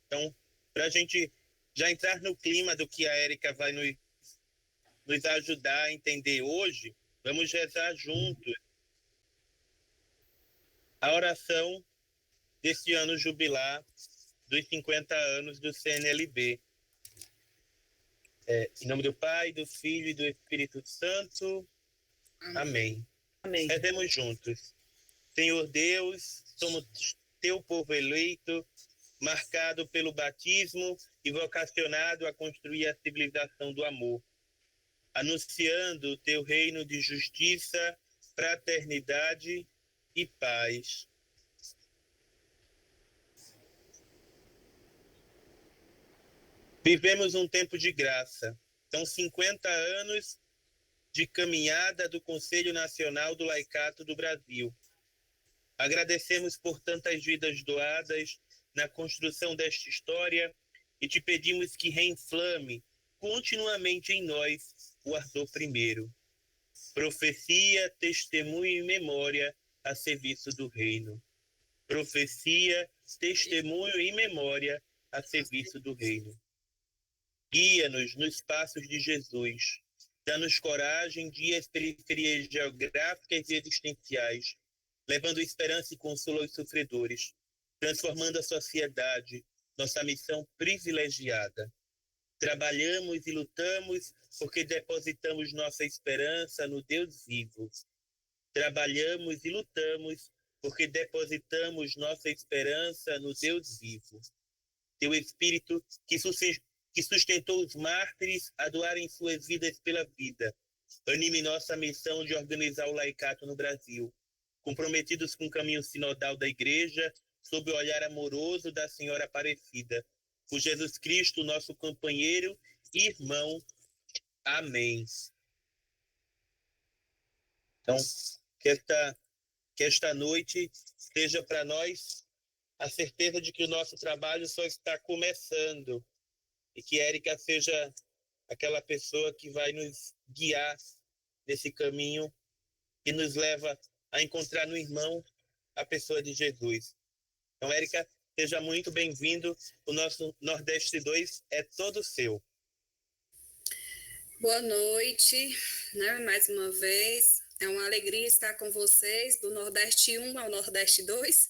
Então, para a gente já entrar no clima do que a Érica vai nos ajudar a entender hoje, vamos rezar juntos a oração desse ano jubilar dos 50 anos do CNLB. Em nome do Pai, do Filho e do Espírito Santo. Amém. Amém. Rezemos juntos. Senhor Deus, somos teu povo eleito, marcado pelo batismo e vocacionado a construir a civilização do amor, anunciando o teu reino de justiça, fraternidade e paz. Vivemos um tempo de graça. São 50 anos de caminhada do Conselho Nacional do Laicato do Brasil. Agradecemos por tantas vidas doadas na construção desta história e te pedimos que reinflame continuamente em nós o ardor primeiro. Profecia, testemunho e memória a serviço do reino. Profecia, testemunho e memória a serviço do reino. Guia-nos nos passos de Jesus. Dá-nos coragem de ir às periferias geográficas e existenciais, levando esperança e consolo aos sofredores, transformando a sociedade, nossa missão privilegiada. Trabalhamos e lutamos porque depositamos nossa esperança no Deus vivo. Trabalhamos e lutamos porque depositamos nossa esperança no Deus vivo. Teu Espírito que sustentou os mártires a doarem suas vidas pela vida, anime nossa missão de organizar o laicato no Brasil, comprometidos com o caminho sinodal da Igreja, sob o olhar amoroso da Senhora Aparecida, por Jesus Cristo, nosso companheiro e irmão. Amém. Então, que esta noite seja para nós a certeza de que o nosso trabalho só está começando e que Érica seja aquela pessoa que vai nos guiar nesse caminho que nos leva a encontrar no irmão a pessoa de Jesus. Então, Érica, seja muito bem-vindo. O nosso Nordeste 2 é todo seu. Boa noite, mais uma vez. É uma alegria estar com vocês, do Nordeste 1 ao Nordeste 2.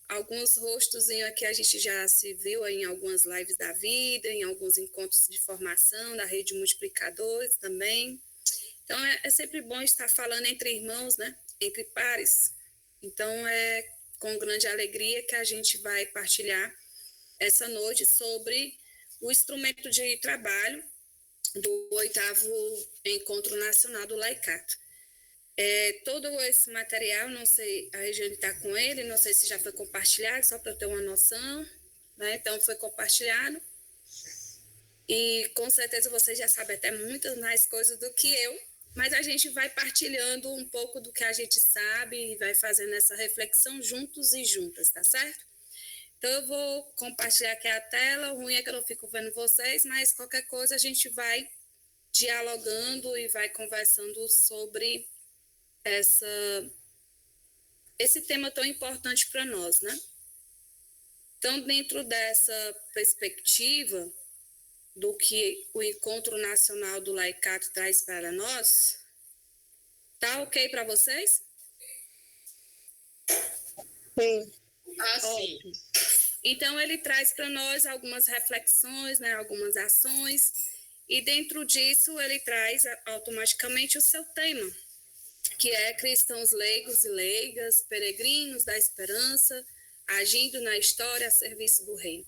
Alguns rostos aqui a gente já se viu em algumas lives da vida, em alguns encontros de formação da Rede Multiplicadores também. Então, é sempre bom estar falando entre irmãos, entre pares. Então, é com grande alegria que a gente vai partilhar essa noite sobre o instrumento de trabalho do 8º Encontro Nacional do Laicato. Todo esse material, não sei, a Regiane está com ele, não sei se já foi compartilhado, só para eu ter uma noção, Então, foi compartilhado. E, com certeza, você já sabe até muitas mais coisas do que eu, mas a gente vai partilhando um pouco do que a gente sabe e vai fazendo essa reflexão juntos e juntas, tá certo? Então, eu vou compartilhar aqui a tela. O ruim é que eu não fico vendo vocês, mas qualquer coisa a gente vai dialogando e vai conversando sobre esse tema tão importante para nós, Então, dentro dessa perspectiva do que o Encontro Nacional do Laicato traz para nós, tá ok para vocês? Sim. Sim. Então, ele traz para nós algumas reflexões, algumas ações, e dentro disso ele traz automaticamente o seu tema, que é cristãos leigos e leigas, peregrinos da esperança, agindo na história a serviço do reino.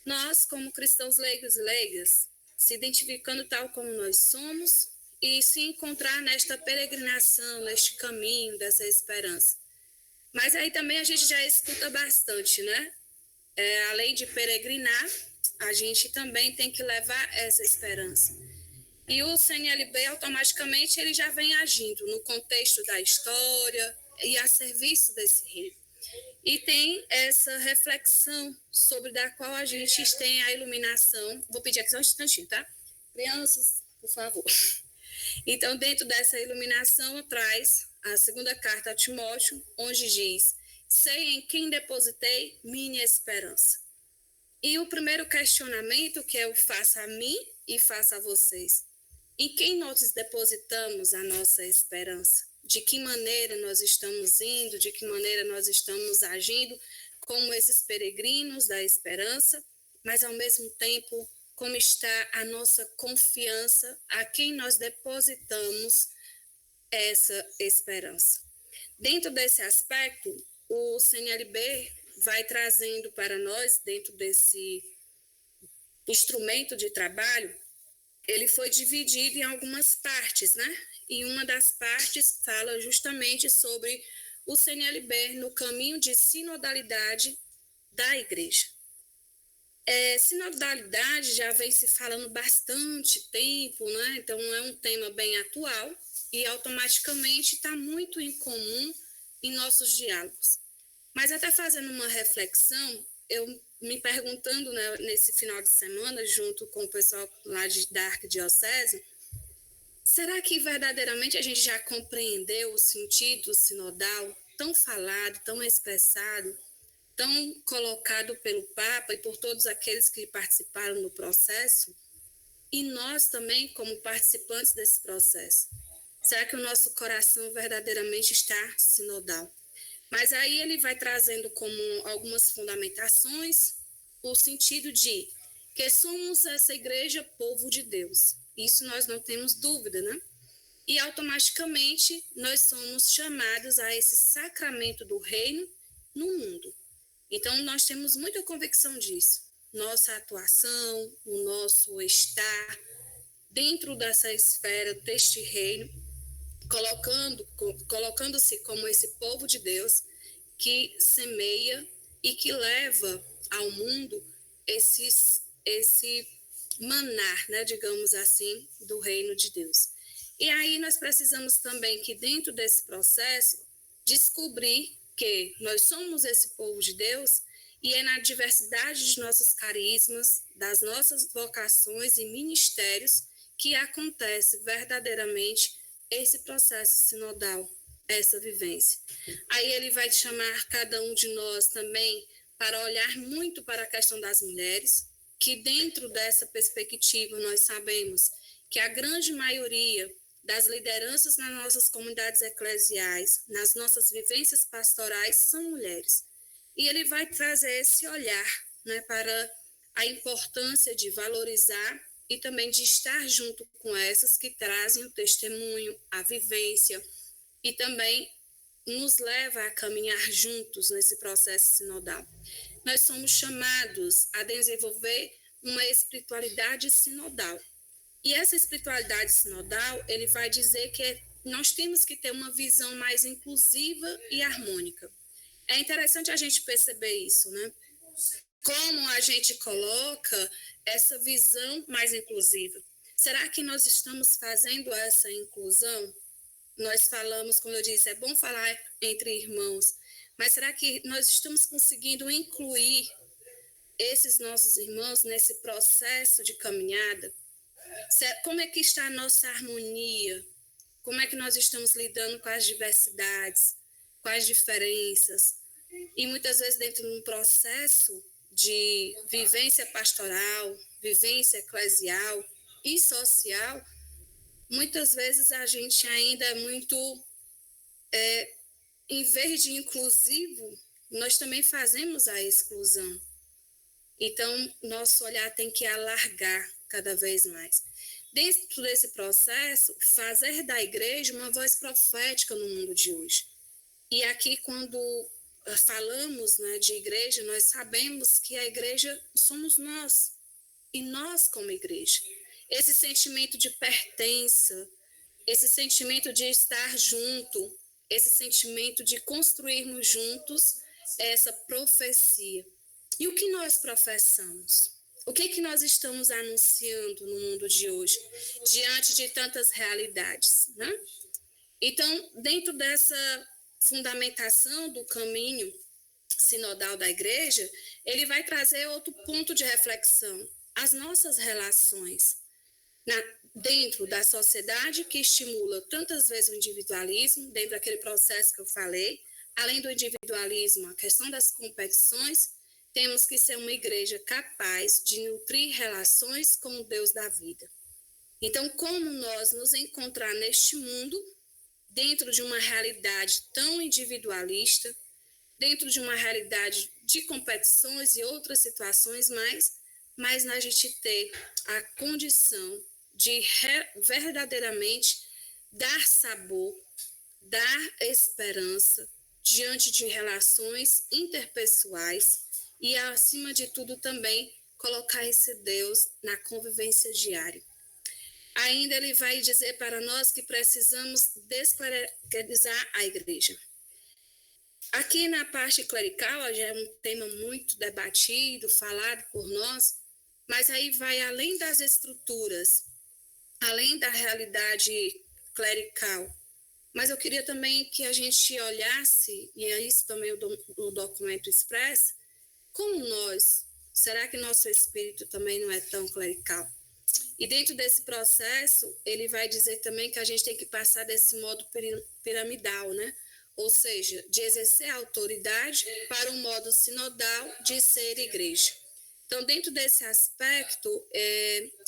Nós, como cristãos leigos e leigas, se identificando tal como nós somos e se encontrar nesta peregrinação, neste caminho dessa esperança. Mas aí também a gente já escuta bastante, além de peregrinar, a gente também tem que levar essa esperança. E o CNLB, automaticamente, ele já vem agindo no contexto da história e a serviço desse reino. E tem essa reflexão sobre da qual a gente tem a iluminação. Vou pedir aqui só um instantinho, tá? Crianças, por favor. Então, dentro dessa iluminação, traz a segunda carta a Timóteo, onde diz: sei em quem depositei minha esperança. E o primeiro questionamento, que é o faça a mim e faça a vocês. Em quem nós depositamos a nossa esperança? De que maneira nós estamos indo, de que maneira nós estamos agindo como esses peregrinos da esperança, mas ao mesmo tempo, como está a nossa confiança, a quem nós depositamos essa esperança. Dentro desse aspecto, o CNLB vai trazendo para nós, dentro desse instrumento de trabalho, ele foi dividido em algumas partes, né? E uma das partes fala justamente sobre o CNLB no caminho de sinodalidade da igreja. Sinodalidade já vem se falando bastante tempo, né? Então é um tema bem atual e automaticamente está muito em comum em nossos diálogos. Mas até fazendo uma reflexão, eu me perguntando, né, nesse final de semana, junto com o pessoal lá da Arquidiocese, será que verdadeiramente a gente já compreendeu o sentido sinodal tão falado, tão expressado, tão colocado pelo Papa e por todos aqueles que participaram no processo? E nós também, como participantes desse processo, será que o nosso coração verdadeiramente está sinodal? Mas aí ele vai trazendo como algumas fundamentações o sentido de que somos essa igreja povo de Deus. Isso nós não temos dúvida, né? E automaticamente nós somos chamados a esse sacramento do reino no mundo. Então nós temos muita convicção disso. Nossa atuação, o nosso estar dentro dessa esfera deste reino, colocando-se como esse povo de Deus que semeia e que leva ao mundo esse manar, né, digamos assim, do reino de Deus. E aí nós precisamos também que dentro desse processo descobrir que nós somos esse povo de Deus e é na diversidade de nossos carismas, das nossas vocações e ministérios que acontece verdadeiramente esse processo sinodal, essa vivência. Aí ele vai chamar cada um de nós também para olhar muito para a questão das mulheres, que dentro dessa perspectiva nós sabemos que a grande maioria das lideranças nas nossas comunidades eclesiais, nas nossas vivências pastorais, são mulheres. E ele vai trazer esse olhar, né, para a importância de valorizar e também de estar junto com essas que trazem o testemunho, a vivência e também nos leva a caminhar juntos nesse processo sinodal. Nós somos chamados a desenvolver uma espiritualidade sinodal. E essa espiritualidade sinodal, ele vai dizer que nós temos que ter uma visão mais inclusiva e harmônica. É interessante a gente perceber isso, né? Como a gente coloca essa visão mais inclusiva. Será que nós estamos fazendo essa inclusão? Nós falamos, como eu disse, é bom falar entre irmãos, mas será que nós estamos conseguindo incluir esses nossos irmãos nesse processo de caminhada? Como é que está a nossa harmonia? Como é que nós estamos lidando com as diversidades, com as diferenças? E muitas vezes dentro de um processo de vivência pastoral, vivência eclesial e social, muitas vezes a gente ainda é muito, em vez de inclusivo, nós também fazemos a exclusão. Então, nosso olhar tem que alargar cada vez mais. Dentro desse processo, fazer da igreja uma voz profética no mundo de hoje. E aqui, quando falamos, né, de igreja, nós sabemos que a igreja somos nós, e nós como igreja. Esse sentimento de pertença, esse sentimento de estar junto, esse sentimento de construirmos juntos essa profecia. E o que nós professamos? O que nós estamos anunciando no mundo de hoje, diante de tantas realidades, né? Então, dentro dessa fundamentação do caminho sinodal da igreja, ele vai trazer outro ponto de reflexão, as nossas relações dentro da sociedade que estimula tantas vezes o individualismo, dentro daquele processo que eu falei, além do individualismo, a questão das competições, temos que ser uma igreja capaz de nutrir relações com o Deus da vida. Então, como nós nos encontrar neste mundo, dentro de uma realidade tão individualista, dentro de uma realidade de competições e outras situações, mas a gente ter a condição de verdadeiramente dar sabor, dar esperança diante de relações interpessoais e, acima de tudo, também colocar esse Deus na convivência diária. Ainda ele vai dizer para nós que precisamos desclericalizar a igreja. Aqui na parte clerical, já é um tema muito debatido, falado por nós, mas aí vai além das estruturas, além da realidade clerical. Mas eu queria também que a gente olhasse, e é isso também o documento expressa, como nós, será que nosso espírito também não é tão clerical? E dentro desse processo, ele vai dizer também que a gente tem que passar desse modo piramidal, né? Ou seja, de exercer a autoridade para um modo sinodal de ser igreja. Então, dentro desse aspecto,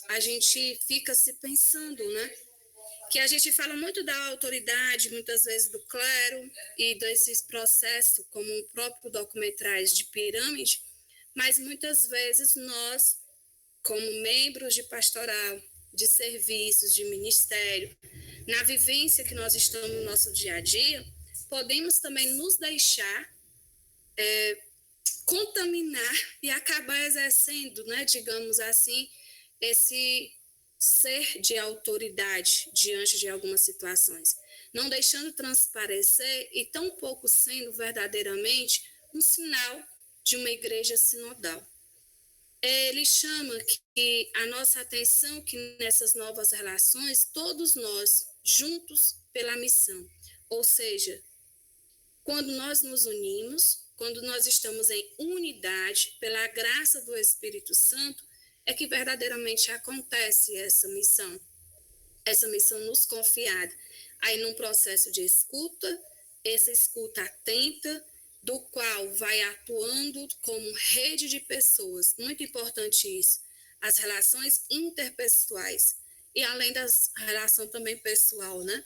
a gente fica se pensando, né? Que a gente fala muito da autoridade, muitas vezes do clero e desses processos, como o próprio documento traz, de pirâmide, mas muitas vezes nós, como membros de pastoral, de serviços, de ministério, na vivência que nós estamos no nosso dia a dia, podemos também nos deixar contaminar e acabar exercendo, né, digamos assim, esse ser de autoridade diante de algumas situações, não deixando transparecer e tão pouco sendo verdadeiramente um sinal de uma igreja sinodal. Ele chama que a nossa atenção que nessas novas relações, todos nós juntos pela missão, ou seja, quando nós nos unimos, quando nós estamos em unidade pela graça do Espírito Santo, é que verdadeiramente acontece essa missão nos confiada. Aí num processo de escuta, essa escuta atenta, do qual vai atuando como rede de pessoas, muito importante isso, as relações interpessoais, e além da relação também pessoal, né?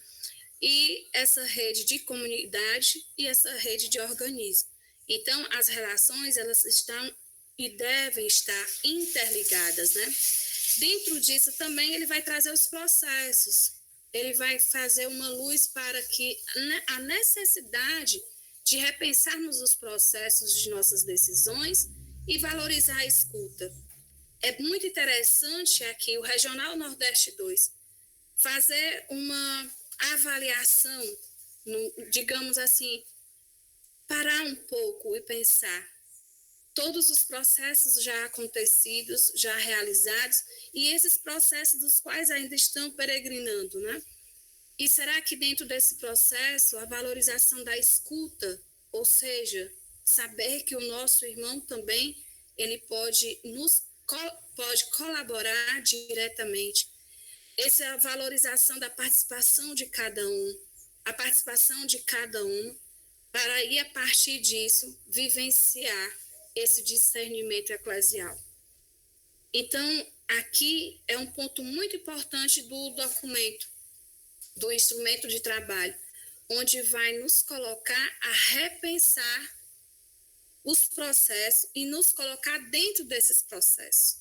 E essa rede de comunidade e essa rede de organismo. Então, as relações, elas estão e devem estar interligadas, né? Dentro disso também ele vai trazer os processos, ele vai fazer uma luz para que a necessidade de repensarmos os processos de nossas decisões e valorizar a escuta. É muito interessante aqui o Regional Nordeste 2 fazer uma avaliação, digamos assim, parar um pouco e pensar todos os processos já acontecidos, já realizados, e esses processos dos quais ainda estão peregrinando, né? E será que dentro desse processo, a valorização da escuta, ou seja, saber que o nosso irmão também, ele pode colaborar diretamente, essa é a valorização da participação de cada um, a participação de cada um, para aí, a partir disso, vivenciar esse discernimento eclesial. Então, aqui é um ponto muito importante do documento, do instrumento de trabalho, onde vai nos colocar a repensar os processos e nos colocar dentro desses processos.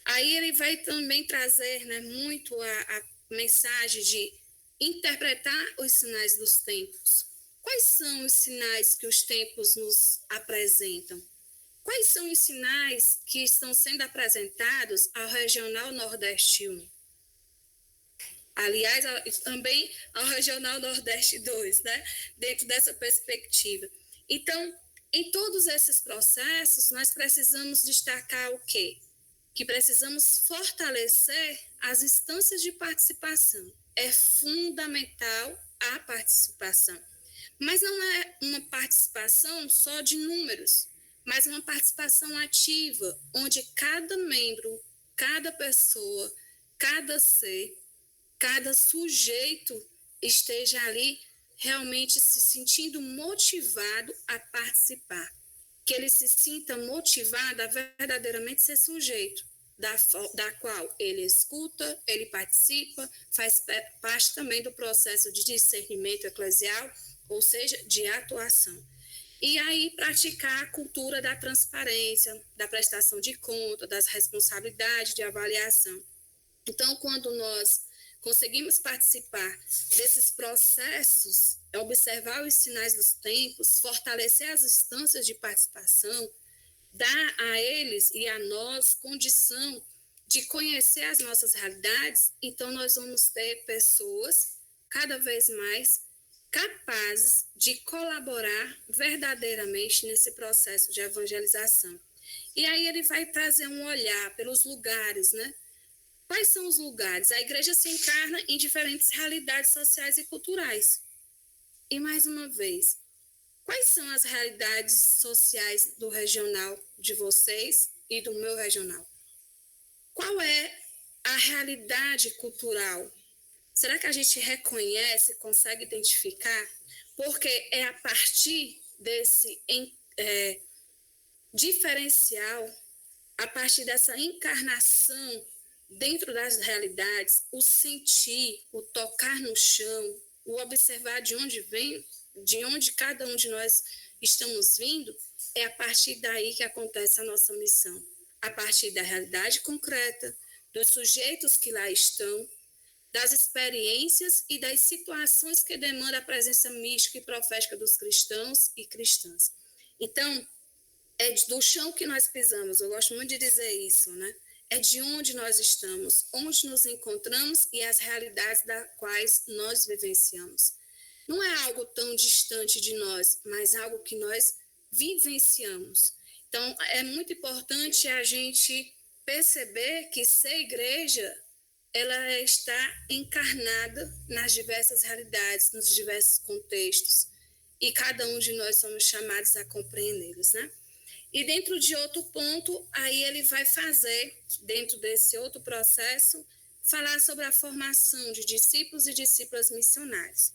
Aí ele vai também trazer, né, muito a mensagem de interpretar os sinais dos tempos. Quais são os sinais que os tempos nos apresentam? Quais são os sinais que estão sendo apresentados ao Regional Nordeste 1? Aliás, também ao Regional Nordeste 2, né? Dentro dessa perspectiva. Então, em todos esses processos, nós precisamos destacar o quê? Que precisamos fortalecer as instâncias de participação. É fundamental a participação. Mas não é uma participação só de números, mas uma participação ativa, onde cada membro, cada pessoa, cada ser, cada sujeito esteja ali realmente se sentindo motivado a participar. que ele se sinta motivado a verdadeiramente ser sujeito, da qual ele escuta, ele participa, faz parte também do processo de discernimento eclesial, ou seja, de atuação. E aí praticar a cultura da transparência, da prestação de conta, das responsabilidades de avaliação. Então, quando nós conseguimos participar desses processos, observar os sinais dos tempos, fortalecer as instâncias de participação, dar a eles e a nós condição de conhecer as nossas realidades, então nós vamos ter pessoas cada vez mais capazes de colaborar verdadeiramente nesse processo de evangelização. E aí ele vai trazer um olhar pelos lugares, né? Quais são os lugares? A igreja se encarna em diferentes realidades sociais e culturais. E mais uma vez, quais são as realidades sociais do regional de vocês e do meu regional? Qual é a realidade cultural? Será que a gente reconhece, consegue identificar? Porque é a partir desse diferencial, a partir dessa encarnação dentro das realidades, o sentir, o tocar no chão, o observar de onde vem, de onde cada um de nós estamos vindo, é a partir daí que acontece a nossa missão. A partir da realidade concreta, dos sujeitos que lá estão, das experiências e das situações que demandam a presença mística e profética dos cristãos e cristãs. Então, é do chão que nós pisamos, eu gosto muito de dizer isso, né? É de onde nós estamos, onde nos encontramos e as realidades das quais nós vivenciamos. Não é algo tão distante de nós, mas algo que nós vivenciamos. Então, é muito importante a gente perceber que ser igreja, ela está encarnada nas diversas realidades, nos diversos contextos, e cada um de nós somos chamados a compreendê-los, né? E dentro de outro ponto, aí ele vai fazer, dentro desse outro processo, falar sobre a formação de discípulos e discípulas missionários.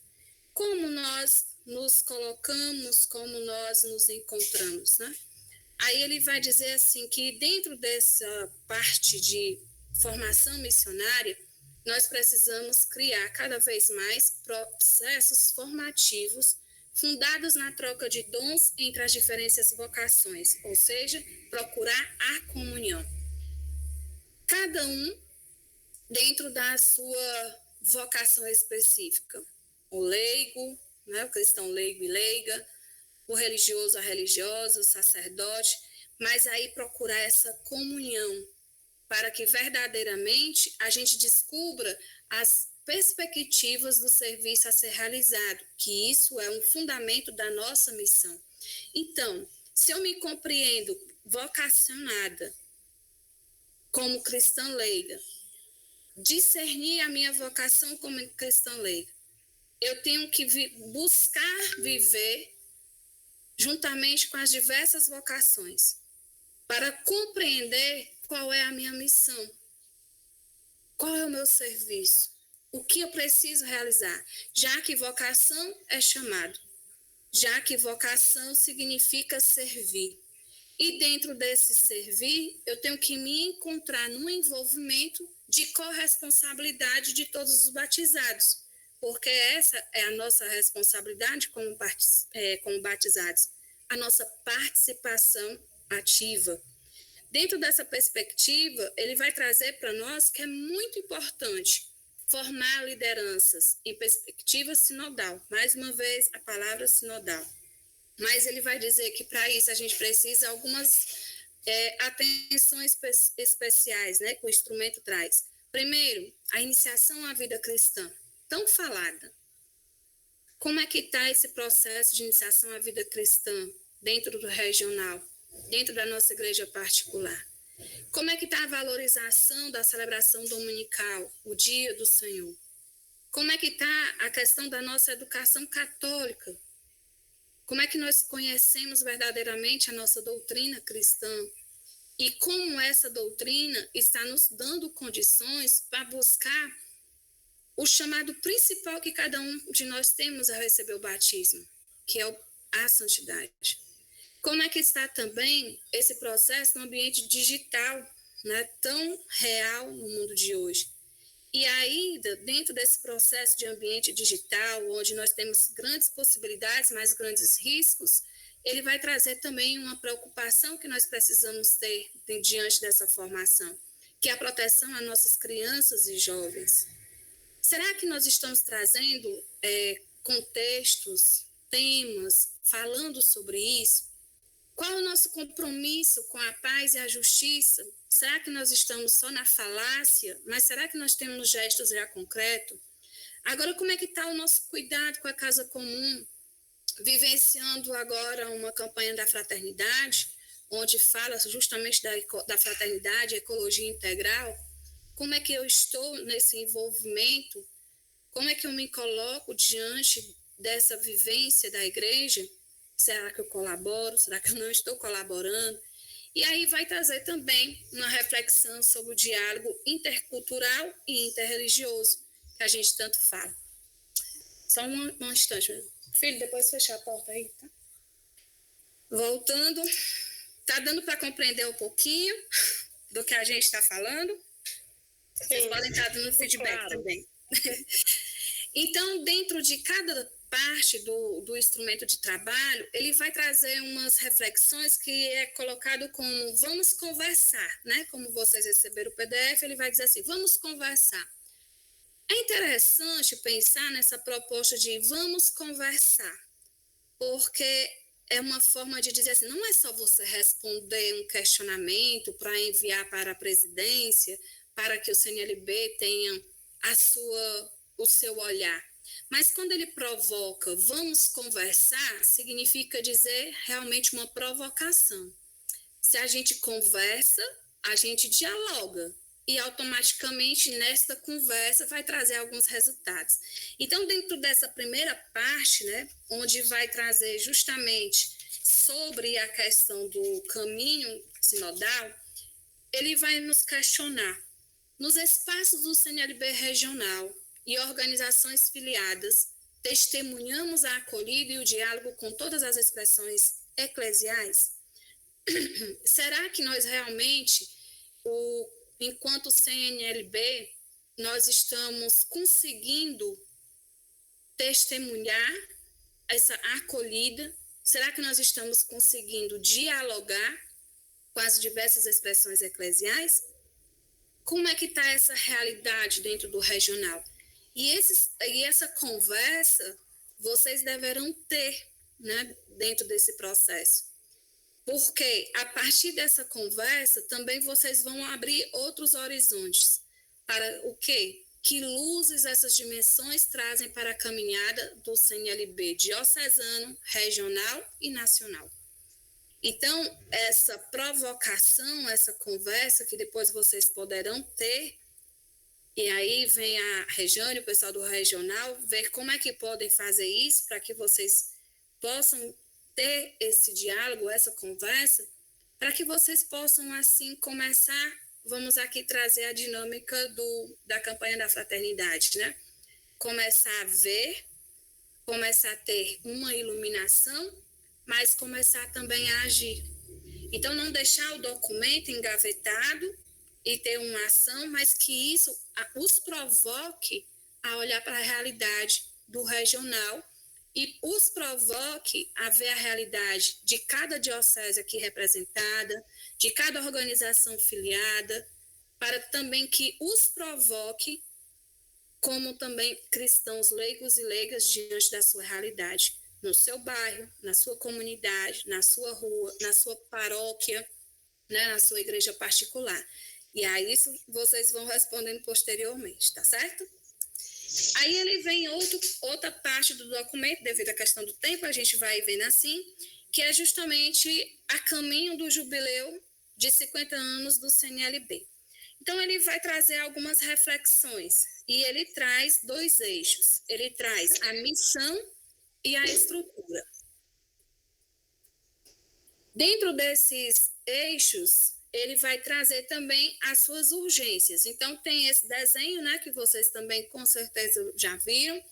Como nós nos colocamos, como nós nos encontramos, né? Aí ele vai dizer assim que dentro dessa parte de formação missionária, nós precisamos criar cada vez mais processos formativos fundados na troca de dons entre as diferentes vocações, ou seja, procurar a comunhão. Cada um dentro da sua vocação específica. O leigo, né, o cristão leigo e leiga, o religioso, a religiosa, o sacerdote, mas aí procurar essa comunhão para que verdadeiramente a gente descubra as perspectivas do serviço a ser realizado, que isso é um fundamento da nossa missão. Então, se eu me compreendo vocacionada como cristã leiga, discernir a minha vocação como cristã leiga, eu tenho que buscar viver juntamente com as diversas vocações, para compreender qual é a minha missão, qual é o meu serviço, o que eu preciso realizar, já que vocação é chamado, já que vocação significa servir. E dentro desse servir, eu tenho que me encontrar no envolvimento de corresponsabilidade de todos os batizados, porque essa é a nossa responsabilidade como batizados, a nossa participação ativa. Dentro dessa perspectiva, ele vai trazer para nós que é muito importante formar lideranças em perspectiva sinodal. Mais uma vez, a palavra sinodal. Mas ele vai dizer que para isso a gente precisa algumas atenções especiais, né, que o instrumento traz. Primeiro, a iniciação à vida cristã, tão falada. Como é que está esse processo de iniciação à vida cristã dentro do regional, dentro da nossa igreja particular? Como é que está a valorização da celebração dominical, o dia do Senhor? Como é que está a questão da nossa educação católica? Como é que nós conhecemos verdadeiramente a nossa doutrina cristã? E como essa doutrina está nos dando condições para buscar o chamado principal que cada um de nós temos a receber o batismo, que é a santidade. Como é que está também esse processo no ambiente digital, né, tão real no mundo de hoje? E ainda, dentro desse processo de ambiente digital, onde nós temos grandes possibilidades, mas grandes riscos, ele vai trazer também uma preocupação que nós precisamos ter diante dessa formação, que é a proteção às nossas crianças e jovens. Será que nós estamos trazendo contextos, temas, falando sobre isso? Qual é o nosso compromisso com a paz e a justiça? Será que nós estamos só na falácia? Mas será que nós temos gestos já concretos? Agora, como é que está o nosso cuidado com a casa comum? Vivenciando agora uma campanha da fraternidade, onde fala justamente da fraternidade, ecologia integral. Como é que eu estou nesse envolvimento? Como é que eu me coloco diante dessa vivência da igreja? Será que eu colaboro? Será que eu não estou colaborando? E aí vai trazer também uma reflexão sobre o diálogo intercultural e interreligioso, que a gente tanto fala. Só um instante, meu filho, depois fechar a porta aí, tá? Voltando, tá dando para compreender um pouquinho do que a gente está falando? Sim, vocês podem estar dando feedback, claro, também. Então, dentro de cada parte do instrumento de trabalho, ele vai trazer umas reflexões que é colocado como vamos conversar, né? Como vocês receberam o PDF, ele vai dizer assim, vamos conversar. É interessante pensar nessa proposta de vamos conversar, porque é uma forma de dizer assim, não é só você responder um questionamento para enviar para a presidência, para que o CNLB tenha o seu olhar. Mas quando ele provoca, vamos conversar, significa dizer realmente uma provocação. Se a gente conversa, a gente dialoga. E automaticamente, nesta conversa, vai trazer alguns resultados. Então, dentro dessa primeira parte, né, onde vai trazer justamente sobre a questão do caminho sinodal, ele vai nos questionar. Nos espaços do CNLB regional e organizações filiadas, testemunhamos a acolhida e o diálogo com todas as expressões eclesiais? Será que nós realmente, enquanto CNLB, nós estamos conseguindo testemunhar essa acolhida? Será que nós estamos conseguindo dialogar com as diversas expressões eclesiais? Como é que está essa realidade dentro do regional? E essa conversa vocês deverão ter, né, dentro desse processo. Porque a partir dessa conversa também vocês vão abrir outros horizontes. Para o quê? Que luzes essas dimensões trazem para a caminhada do CNLB diocesano, regional e nacional. Então, essa provocação, essa conversa que depois vocês poderão ter, e aí vem a Regiane, o pessoal do regional, ver como é que podem fazer isso para que vocês possam ter esse diálogo, essa conversa, para que vocês possam, assim, começar, vamos aqui trazer a dinâmica da campanha da fraternidade, né? Começar a ver, começar a ter uma iluminação, mas começar também a agir. Então, não deixar o documento engavetado e ter uma ação, mas que isso os provoque a olhar para a realidade do regional e os provoque a ver a realidade de cada diocese aqui representada, de cada organização filiada, para também que os provoque como também cristãos leigos e leigas diante da sua realidade, no seu bairro, na sua comunidade, na sua rua, na sua paróquia, né, na sua igreja particular. E a isso vocês vão respondendo posteriormente, tá certo? Aí ele vem outra parte do documento, devido à questão do tempo, a gente vai vendo assim, que é justamente a caminho do jubileu de 50 anos do CNLB. Então, ele vai trazer algumas reflexões, e ele traz 2 eixos. Ele traz a missão e a estrutura. Dentro desses eixos, ele vai trazer também as suas urgências. Então, tem esse desenho, né, que vocês também com certeza já viram,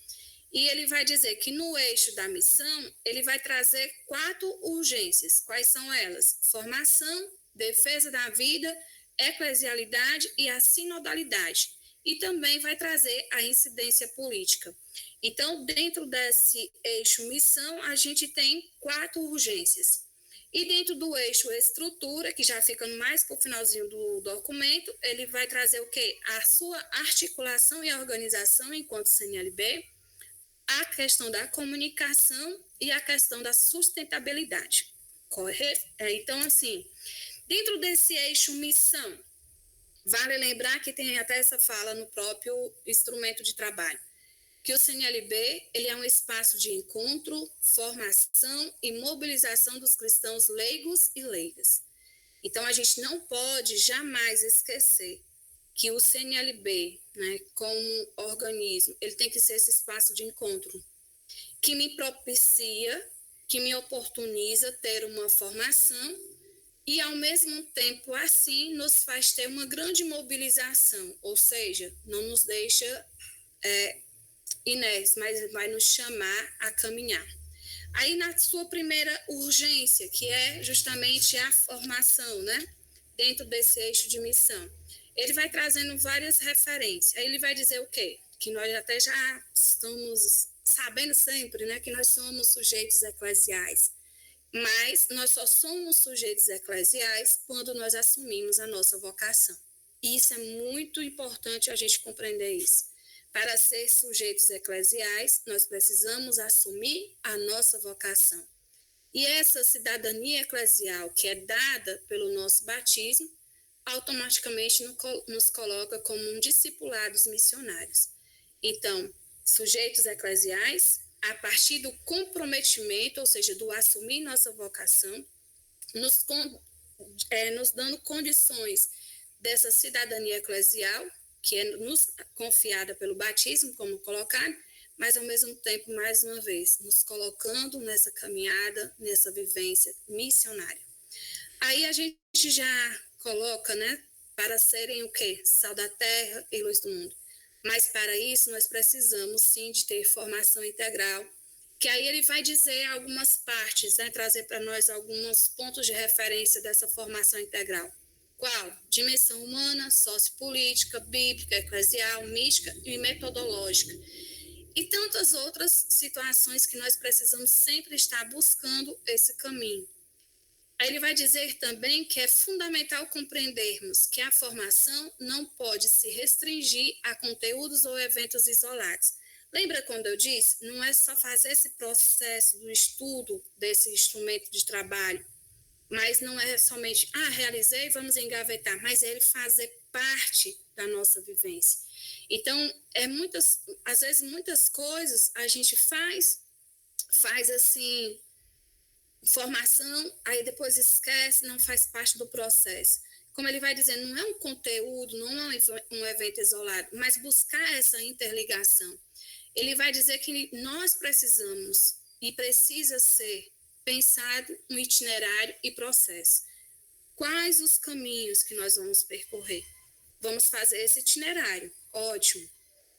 E ele vai dizer que no eixo da missão, ele vai trazer 4 urgências. Quais são elas? Formação, defesa da vida, eclesialidade e a sinodalidade. E também vai trazer a incidência política. Então, dentro desse eixo missão, a gente tem 4 urgências. E dentro do eixo estrutura, que já fica mais para o finalzinho do documento, ele vai trazer o quê? A sua articulação e organização enquanto CNLB, a questão da comunicação e a questão da sustentabilidade. Correto? Então, assim, dentro desse eixo missão, vale lembrar que tem até essa fala no próprio instrumento de trabalho, que o CNLB ele é um espaço de encontro, formação e mobilização dos cristãos leigos e leigas. Então, a gente não pode jamais esquecer que o CNLB, né, como organismo, ele tem que ser esse espaço de encontro que me propicia, que me oportuniza ter uma formação e, ao mesmo tempo, assim, nos faz ter uma grande mobilização, ou seja, não nos deixa inertes, mas vai nos chamar a caminhar. Aí, na sua primeira urgência, que é justamente a formação, né, dentro desse eixo de missão, ele vai trazendo várias referências. Aí ele vai dizer o quê? Que nós até já estamos sabendo sempre, né, que nós somos sujeitos eclesiais. Mas nós só somos sujeitos eclesiais quando nós assumimos a nossa vocação. E isso é muito importante a gente compreender isso. Para ser sujeitos eclesiais, nós precisamos assumir a nossa vocação. E essa cidadania eclesial que é dada pelo nosso batismo, automaticamente nos coloca como um discipulados missionários. Então, sujeitos eclesiais, a partir do comprometimento, ou seja, do assumir nossa vocação, nos dando condições dessa cidadania eclesial, que é nos confiada pelo batismo, como colocado, mas ao mesmo tempo, mais uma vez, nos colocando nessa caminhada, nessa vivência missionária. Aí a gente já coloca, né, para serem o quê? Sal da terra e luz do mundo. Mas para isso nós precisamos sim de ter formação integral, que aí ele vai dizer algumas partes, né, trazer para nós alguns pontos de referência dessa formação integral. Qual? Dimensão humana, sociopolítica, bíblica, eclesial, mística e metodológica. E tantas outras situações que nós precisamos sempre estar buscando esse caminho. Aí ele vai dizer também que é fundamental compreendermos que a formação não pode se restringir a conteúdos ou eventos isolados. Lembra quando eu disse? Não é só fazer esse processo do estudo desse instrumento de trabalho, mas não é somente, realizei, vamos engavetar, mas é ele fazer parte da nossa vivência. Então, às vezes muitas coisas a gente faz assim, formação, aí depois esquece, não faz parte do processo. Como ele vai dizer, não é um conteúdo, não é um evento isolado, mas buscar essa interligação. Ele vai dizer que nós precisamos e precisa ser pensado um itinerário e processo. Quais os caminhos que nós vamos percorrer? Vamos fazer esse itinerário, ótimo.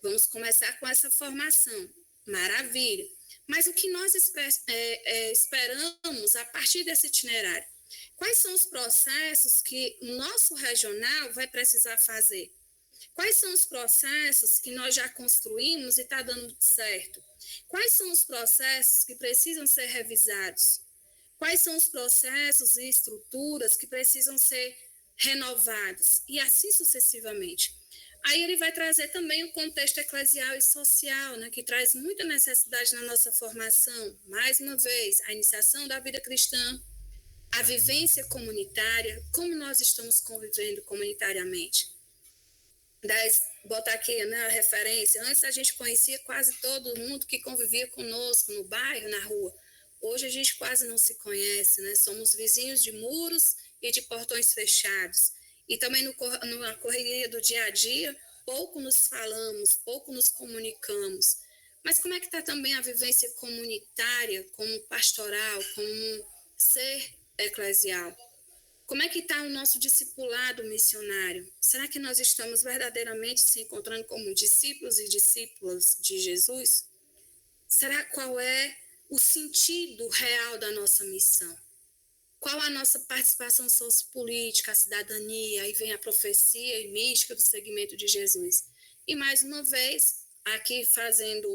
Vamos começar com essa formação, maravilha. Mas o que nós esperamos a partir desse itinerário? Quais são os processos que o nosso regional vai precisar fazer? Quais são os processos que nós já construímos e está dando certo? Quais são os processos que precisam ser revisados? Quais são os processos e estruturas que precisam ser renovados? E assim sucessivamente. Aí ele vai trazer também o contexto eclesial e social, né, que traz muita necessidade na nossa formação. Mais uma vez, a iniciação da vida cristã, a vivência comunitária, como nós estamos convivendo comunitariamente. Botar aqui, né, a referência, antes a gente conhecia quase todo mundo que convivia conosco no bairro, na rua. Hoje a gente quase não se conhece, né? Somos vizinhos de muros e de portões fechados. E também na correria do dia a dia, pouco nos falamos, pouco nos comunicamos. Mas como é que está também a vivência comunitária, como pastoral, como ser eclesial? Como é que está o nosso discipulado missionário? Será que nós estamos verdadeiramente se encontrando como discípulos e discípulas de Jesus? Será qual é o sentido real da nossa missão? Qual a nossa participação sociopolítica, a cidadania? Aí vem a profecia e mística do segmento de Jesus. E mais uma vez, aqui fazendo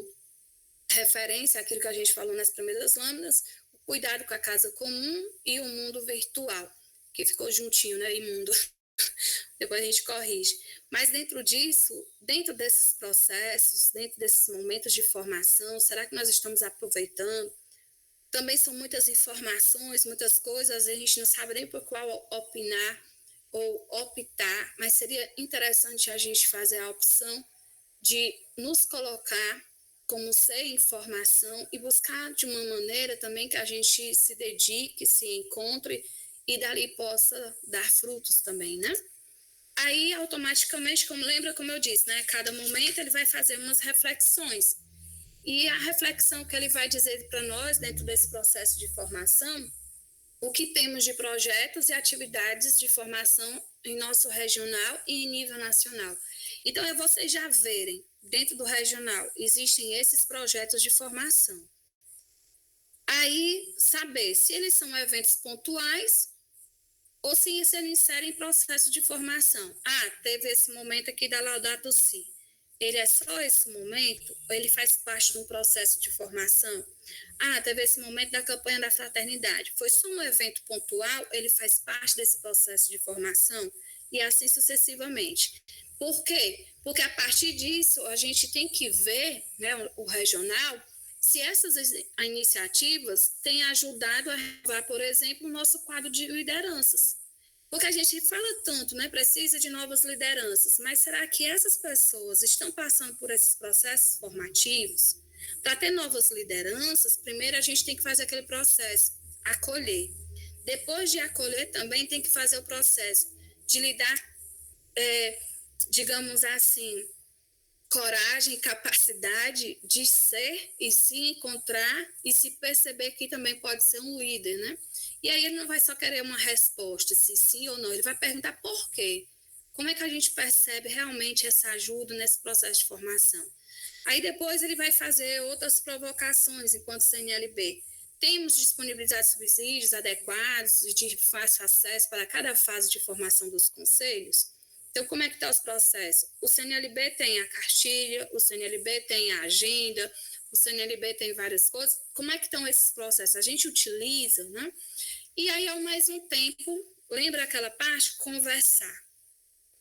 referência àquilo que a gente falou nas primeiras lâminas, o cuidado com a casa comum e o mundo virtual, que ficou juntinho, né? Imundo. Depois a gente corrige. Mas dentro disso, dentro desses processos, dentro desses momentos de formação, será que nós estamos aproveitando? Também são muitas informações, muitas coisas, a gente não sabe nem por qual opinar ou optar, mas seria interessante a gente fazer a opção de nos colocar como ser informação e buscar de uma maneira também que a gente se dedique, se encontre e dali possa dar frutos também, né? Aí, automaticamente, lembra como eu disse, né? Cada momento ele vai fazer umas reflexões. E a reflexão que ele vai dizer para nós dentro desse processo de formação, o que temos de projetos e atividades de formação em nosso regional e em nível nacional. Então, é vocês já verem, dentro do regional, existem esses projetos de formação. Aí, saber se eles são eventos pontuais ou se eles inserem processo de formação. Ah, teve esse momento aqui da Laudato Si. Ele é só esse momento? Ou ele faz parte de um processo de formação? Ah, teve esse momento da campanha da fraternidade. Foi só um evento pontual? Ele faz parte desse processo de formação? E assim sucessivamente. Por quê? Porque a partir disso, a gente tem que ver, né, o regional, se essas iniciativas têm ajudado a renovar, por exemplo, o nosso quadro de lideranças. Porque a gente fala tanto, né? Precisa de novas lideranças, mas será que essas pessoas estão passando por esses processos formativos? Para ter novas lideranças, primeiro a gente tem que fazer aquele processo, acolher. Depois de acolher, também tem que fazer o processo de lidar, digamos assim, coragem, capacidade de ser e se encontrar e se perceber que também pode ser um líder, né? E aí ele não vai só querer uma resposta, se sim ou não, ele vai perguntar por quê. Como é que a gente percebe realmente essa ajuda nesse processo de formação? Aí depois ele vai fazer outras provocações enquanto CNLB. Temos disponibilizado subsídios adequados e de fácil acesso para cada fase de formação dos conselhos? Então, como é que está os processos? O CNLB tem a cartilha, o CNLB tem a agenda, o CNLB tem várias coisas. Como é que estão esses processos? A gente utiliza, né? E aí, ao mesmo tempo, lembra aquela parte? Conversar,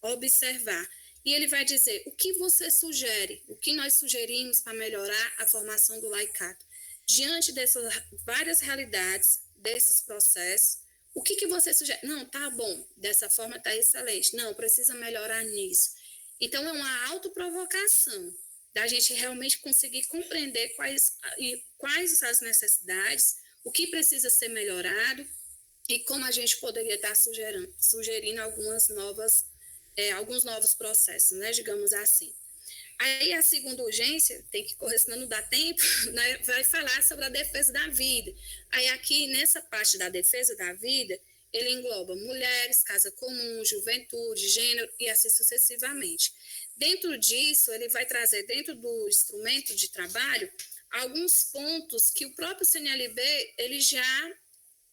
observar. E ele vai dizer o que você sugere, o que nós sugerimos para melhorar a formação do laicato. Diante dessas várias realidades, desses processos, o que você sugere? Não, tá bom, dessa forma tá excelente. Não, precisa melhorar nisso. Então, é uma autoprovocação da gente realmente conseguir compreender quais as necessidades, o que precisa ser melhorado e como a gente poderia estar sugerindo alguns novos processos, né, digamos assim. Aí a segunda urgência, tem que correr, senão não dá tempo, né, vai falar sobre a defesa da vida. Aí aqui, nessa parte da defesa da vida, ele engloba mulheres, casa comum, juventude, gênero e assim sucessivamente. Dentro disso, ele vai trazer, dentro do instrumento de trabalho, alguns pontos que o próprio CNLB, ele já,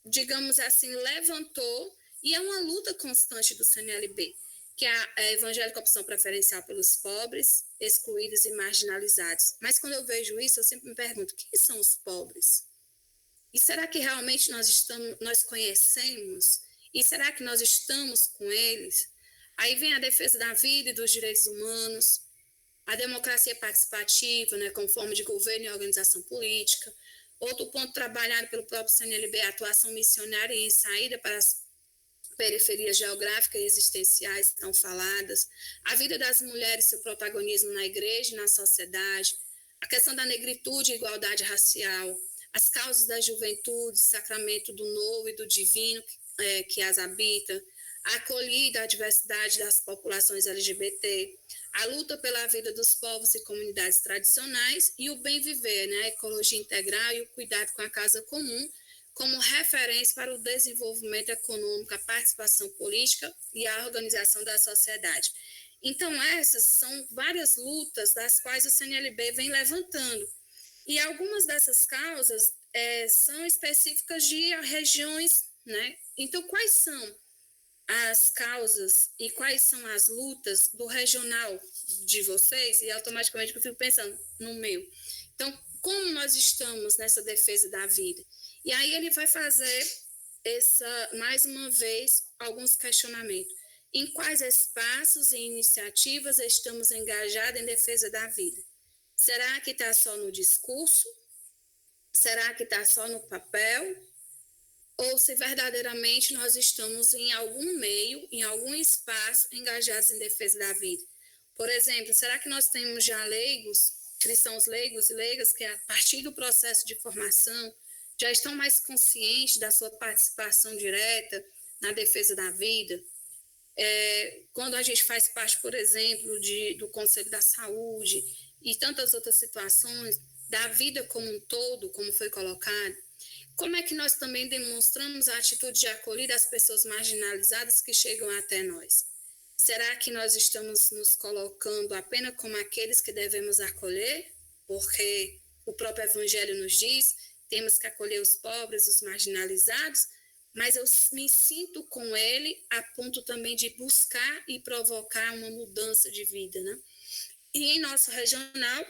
digamos assim, levantou, e é uma luta constante do CNLB, que é a evangélica opção preferencial pelos pobres, excluídos e marginalizados. Mas quando eu vejo isso, eu sempre me pergunto, quem são os pobres? E será que realmente nós conhecemos? E será que nós estamos com eles? Aí vem a defesa da vida e dos direitos humanos, a democracia participativa, né, como forma de governo e organização política. Outro ponto trabalhado pelo próprio CNLB é a atuação missionária em saída para as periferias geográficas e existenciais tão faladas, a vida das mulheres, seu protagonismo na igreja e na sociedade, a questão da negritude e igualdade racial, as causas da juventude, sacramento do novo e do divino que as habita, a acolhida à diversidade das populações LGBT, a luta pela vida dos povos e comunidades tradicionais e o bem viver, né, a ecologia integral e o cuidado com a casa comum, como referência para o desenvolvimento econômico, a participação política e a organização da sociedade. Então, essas são várias lutas das quais o CNLB vem levantando. E algumas dessas causas são específicas de regiões, né? Então, quais são as causas e quais são as lutas do regional de vocês? E automaticamente eu fico pensando no meu. Então, como nós estamos nessa defesa da vida? E aí ele vai fazer mais uma vez, alguns questionamentos. Em quais espaços e iniciativas estamos engajados em defesa da vida? Será que está só no discurso? Será que está só no papel? Ou se verdadeiramente nós estamos em algum meio, em algum espaço, engajados em defesa da vida? Por exemplo, será que nós temos já leigos, cristãos leigos e leigas, que a partir do processo de formação já estão mais conscientes da sua participação direta na defesa da vida? Quando a gente faz parte, por exemplo, do Conselho da Saúde e tantas outras situações, da vida como um todo, como foi colocado, como é que nós também demonstramos a atitude de acolhida às pessoas marginalizadas que chegam até nós? Será que nós estamos nos colocando apenas como aqueles que devemos acolher? Porque o próprio Evangelho nos diz, temos que acolher os pobres, os marginalizados, mas eu me sinto com ele a ponto também de buscar e provocar uma mudança de vida, né? E em nosso regional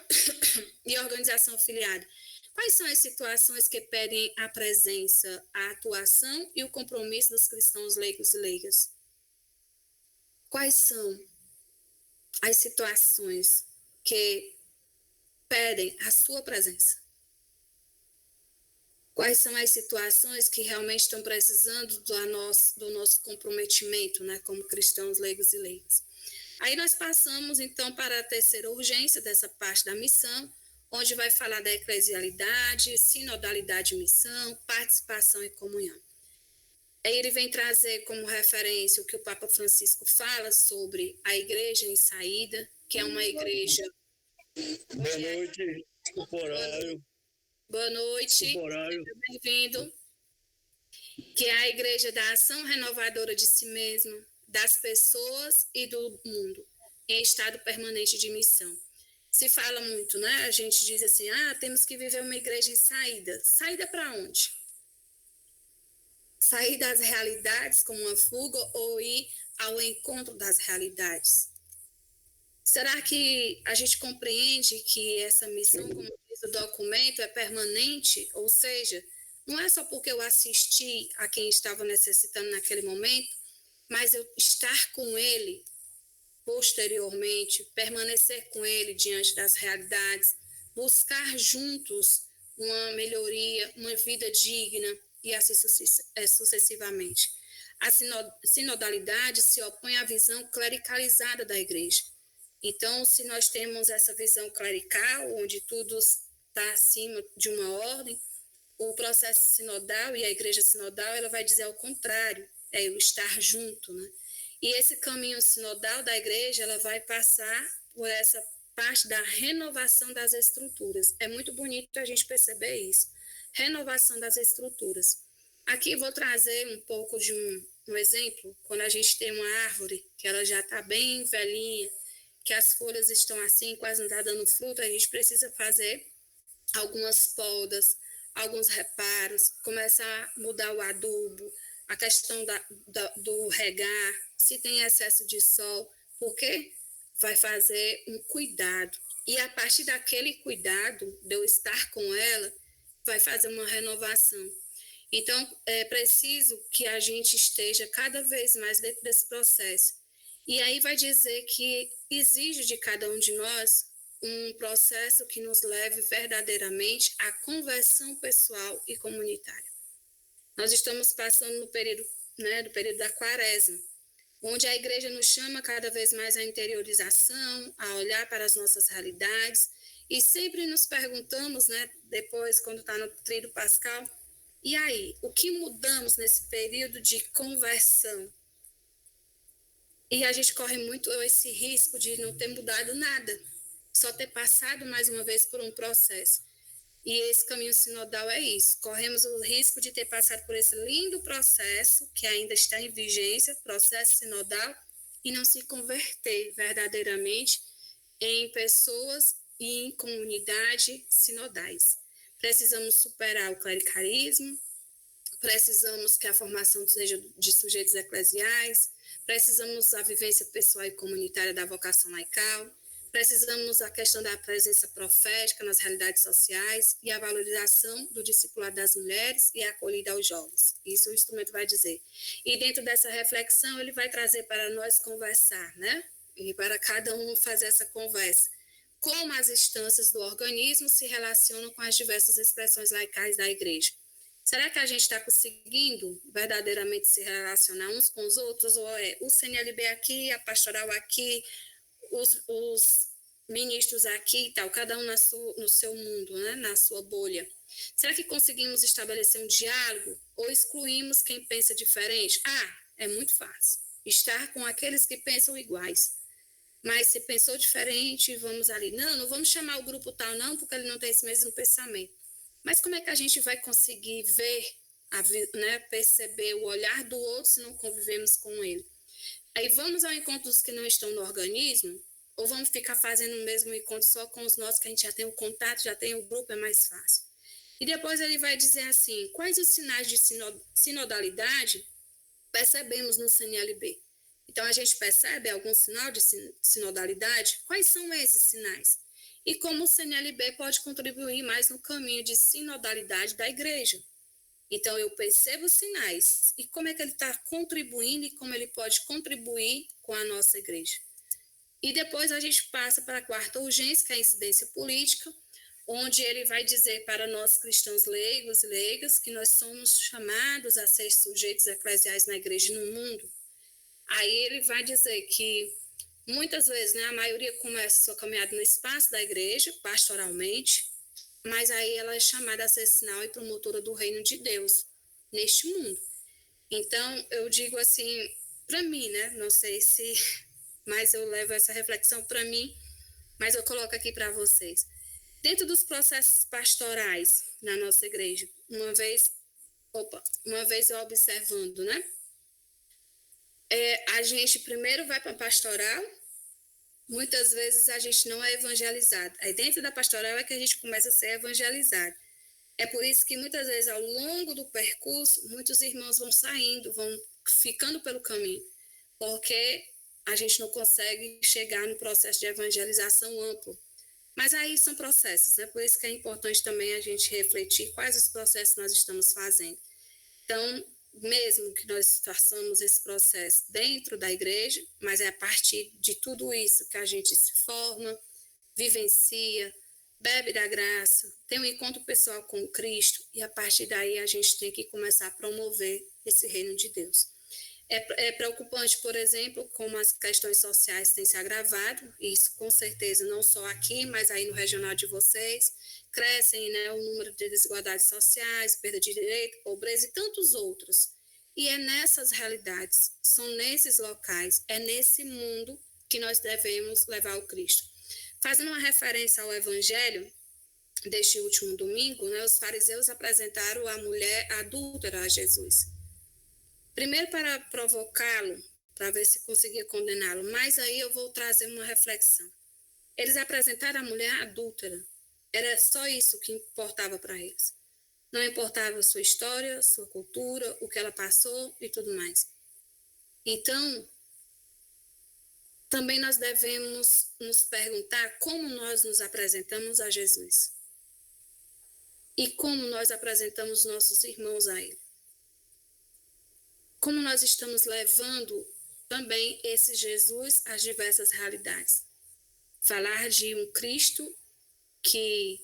e organização afiliada, quais são as situações que pedem a presença, a atuação e o compromisso dos cristãos leigos e leigas? Quais são as situações que pedem a sua presença? Quais são as situações que realmente estão precisando do nosso comprometimento, né, como cristãos leigos e leigas? Aí nós passamos, então, para a terceira urgência dessa parte da missão, onde vai falar da eclesialidade, sinodalidade e missão, participação e comunhão. Aí ele vem trazer como referência o que o Papa Francisco fala sobre a igreja em saída, que é uma igreja... Boa noite, horário. Boa noite, bem-vindo. Que é a igreja da ação renovadora de si mesmo, das pessoas e do mundo, em estado permanente de missão. Se fala muito, né? A gente diz assim, temos que viver uma igreja em saída. Saída para onde? Sair das realidades como uma fuga ou ir ao encontro das realidades? Será que a gente compreende que essa missão, como diz o documento, é permanente? Ou seja, não é só porque eu assisti a quem estava necessitando naquele momento, mas eu estar com ele posteriormente, permanecer com ele diante das realidades, buscar juntos uma melhoria, uma vida digna e assim sucessivamente. A sinodalidade se opõe à visão clericalizada da igreja. Então, se nós temos essa visão clerical, onde tudo está acima de uma ordem, o processo sinodal e a igreja sinodal, ela vai dizer ao contrário, é o estar junto, né? E esse caminho sinodal da igreja, ela vai passar por essa parte da renovação das estruturas. É muito bonito a gente perceber isso. Renovação das estruturas. Aqui vou trazer um pouco de um exemplo, quando a gente tem uma árvore, que ela já está bem velhinha, que as folhas estão assim, quase não está dando fruto, a gente precisa fazer algumas podas, alguns reparos, começar a mudar o adubo, a questão do regar, se tem excesso de sol, porque vai fazer um cuidado. E a partir daquele cuidado, de eu estar com ela, vai fazer uma renovação. Então, é preciso que a gente esteja cada vez mais dentro desse processo. E aí vai dizer que exige de cada um de nós um processo que nos leve verdadeiramente à conversão pessoal e comunitária. Nós estamos passando no período, né, do período da quaresma, onde a igreja nos chama cada vez mais à interiorização, a olhar para as nossas realidades, e sempre nos perguntamos, né, depois, quando está no tríduo pascal, e aí, o que mudamos nesse período de conversão? E a gente corre muito esse risco de não ter mudado nada, só ter passado mais uma vez por um processo. E esse caminho sinodal é isso. Corremos o risco de ter passado por esse lindo processo, que ainda está em vigência, processo sinodal, e não se converter verdadeiramente em pessoas e em comunidade sinodais. Precisamos superar o clericalismo, precisamos que a formação seja de sujeitos eclesiais, precisamos a vivência pessoal e comunitária da vocação laical, precisamos a questão da presença profética nas realidades sociais e a valorização do discipulado das mulheres e a acolhida aos jovens. Isso o instrumento vai dizer. E dentro dessa reflexão, ele vai trazer para nós conversar, né? E para cada um fazer essa conversa. Como as instâncias do organismo se relacionam com as diversas expressões laicais da igreja. Será que a gente está conseguindo verdadeiramente se relacionar uns com os outros? Ou é o CNLB aqui, a pastoral aqui, os ministros aqui e tal, cada um no seu mundo, né, na sua bolha? Será que conseguimos estabelecer um diálogo ou excluímos quem pensa diferente? É muito fácil estar com aqueles que pensam iguais. Mas se pensou diferente, vamos ali. Não vamos chamar o grupo tal, não, porque ele não tem esse mesmo pensamento. Mas como é que a gente vai conseguir ver, né, perceber o olhar do outro se não convivemos com ele? Aí vamos ao encontro dos que não estão no organismo, ou vamos ficar fazendo o mesmo encontro só com os nossos, que a gente já tem o contato, já tem o grupo, é mais fácil. E depois ele vai dizer assim, quais os sinais de sinodalidade percebemos no CNLB? Então, a gente percebe algum sinal de sinodalidade? Quais são esses sinais? E como o CNLB pode contribuir mais no caminho de sinodalidade da igreja? Então, eu percebo os sinais e como é que ele está contribuindo e como ele pode contribuir com a nossa igreja. E depois a gente passa para a quarta urgência, que é a incidência política, onde ele vai dizer para nós cristãos leigos e leigas que nós somos chamados a ser sujeitos eclesiais na igreja e no mundo. Aí ele vai dizer que muitas vezes, né, a maioria começa sua caminhada no espaço da igreja, pastoralmente, mas aí ela é chamada a ser sinal e promotora do reino de Deus neste mundo. Então, eu digo assim, para mim, né, não sei se, mas eu levo essa reflexão para mim, mas eu coloco aqui para vocês. Dentro dos processos pastorais na nossa igreja, uma vez eu observando, né, a gente primeiro vai para a pastoral, muitas vezes a gente não é evangelizado. Aí dentro da pastoral é que a gente começa a ser evangelizado. É por isso que muitas vezes ao longo do percurso, muitos irmãos vão saindo, vão ficando pelo caminho, porque a gente não consegue chegar no processo de evangelização amplo. Mas aí são processos, né? Por isso que é importante também a gente refletir quais os processos nós estamos fazendo. Então, mesmo que nós façamos esse processo dentro da igreja, mas é a partir de tudo isso que a gente se forma, vivencia, bebe da graça, tem um encontro pessoal com Cristo, e a partir daí a gente tem que começar a promover esse reino de Deus. É preocupante, por exemplo, como as questões sociais têm se agravado, e isso com certeza não só aqui, mas aí no regional de vocês, crescem, né, o número de desigualdades sociais, perda de direito, pobreza e tantos outros. E é nessas realidades, são nesses locais, é nesse mundo que nós devemos levar o Cristo. Fazendo uma referência ao Evangelho deste último domingo, né, os fariseus apresentaram a mulher adúltera a Jesus. Primeiro para provocá-lo, para ver se conseguia condená-lo, mas aí eu vou trazer uma reflexão. Eles apresentaram a mulher adúltera, era só isso que importava para eles. Não importava a sua história, sua cultura, o que ela passou e tudo mais. Então, também nós devemos nos perguntar como nós nos apresentamos a Jesus e como nós apresentamos nossos irmãos a Ele. Como nós estamos levando também esse Jesus às diversas realidades. Falar de um Cristo que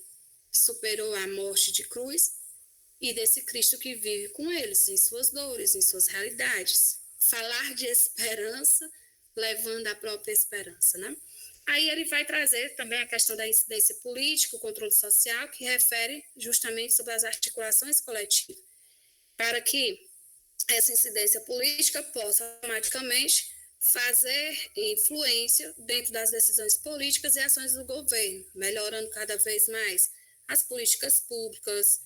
superou a morte de cruz e desse Cristo que vive com eles, em suas dores, em suas realidades. Falar de esperança, levando a própria esperança, né? Aí ele vai trazer também a questão da incidência política, o controle social, que refere justamente sobre as articulações coletivas, para que essa incidência política possa automaticamente fazer influência dentro das decisões políticas e ações do governo, melhorando cada vez mais as políticas públicas,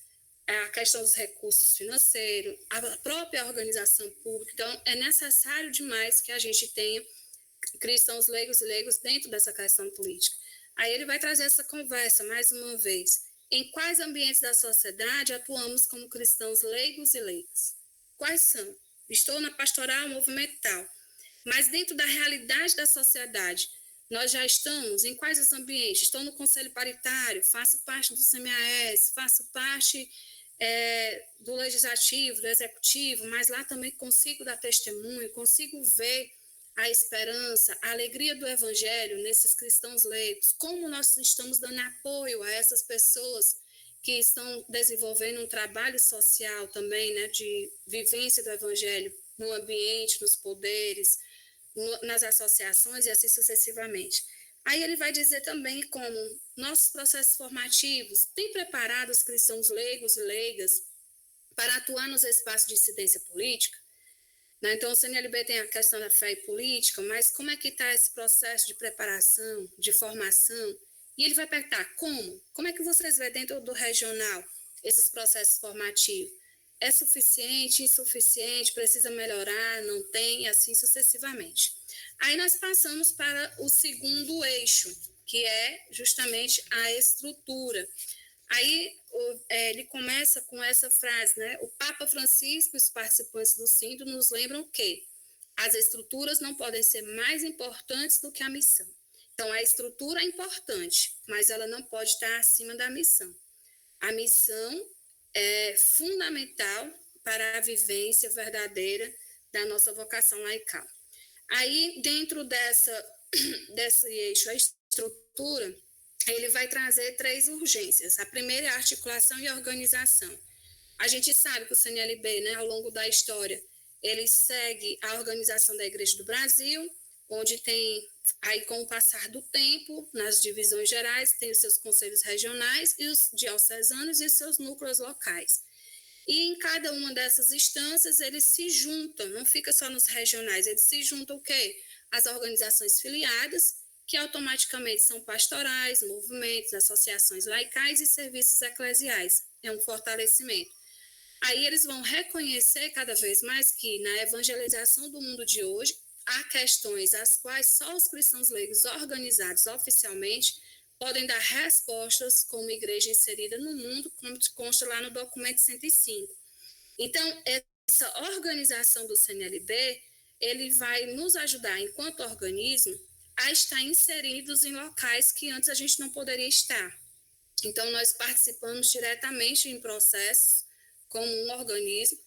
a questão dos recursos financeiros, a própria organização pública. Então, é necessário demais que a gente tenha cristãos leigos e leigos dentro dessa questão política. Aí ele vai trazer essa conversa, mais uma vez. Em quais ambientes da sociedade atuamos como cristãos leigos e leigas? Quais são? Estou na pastoral, movimento tal. Mas dentro da realidade da sociedade, nós já estamos em quais os ambientes? Estou no conselho paritário, faço parte do CMAS, faço parte do legislativo, do executivo, mas lá também consigo dar testemunho, consigo ver a esperança, a alegria do evangelho nesses cristãos leigos, como nós estamos dando apoio a essas pessoas que estão desenvolvendo um trabalho social também, né, de vivência do evangelho no ambiente, nos poderes, nas associações e assim sucessivamente. Aí ele vai dizer também como nossos processos formativos têm preparado os cristãos leigos e leigas para atuar nos espaços de incidência política. Né? Então, o CNLB tem a questão da fé e política, mas como é que está esse processo de preparação, de formação? E ele vai perguntar como? Como é que vocês veem dentro do regional esses processos formativos? É suficiente, insuficiente, precisa melhorar, não tem, e assim sucessivamente. Aí nós passamos para o segundo eixo, que é justamente a estrutura. Aí ele começa com essa frase, né? O Papa Francisco e os participantes do Sínodo nos lembram que as estruturas não podem ser mais importantes do que a missão. Então, a estrutura é importante, mas ela não pode estar acima da missão. A missão é fundamental para a vivência verdadeira da nossa vocação laical. Aí, dentro desse eixo, a estrutura, ele vai trazer 3 urgências. A primeira é a articulação e a organização. A gente sabe que o CNLB, né, ao longo da história, ele segue a organização da Igreja do Brasil, onde tem, aí com o passar do tempo, nas divisões gerais, tem os seus conselhos regionais e os diocesanos e os seus núcleos locais. E em cada uma dessas instâncias, eles se juntam, não fica só nos regionais, eles se juntam o quê? As organizações filiadas, que automaticamente são pastorais, movimentos, associações laicais e serviços eclesiais. É um fortalecimento. Aí eles vão reconhecer cada vez mais que na evangelização do mundo de hoje, há questões às quais só os cristãos leigos organizados oficialmente podem dar respostas como igreja inserida no mundo, como consta lá no documento 105. Então, essa organização do CNLB, ele vai nos ajudar, enquanto organismo, a estar inseridos em locais que antes a gente não poderia estar. Então, nós participamos diretamente em processos como um organismo,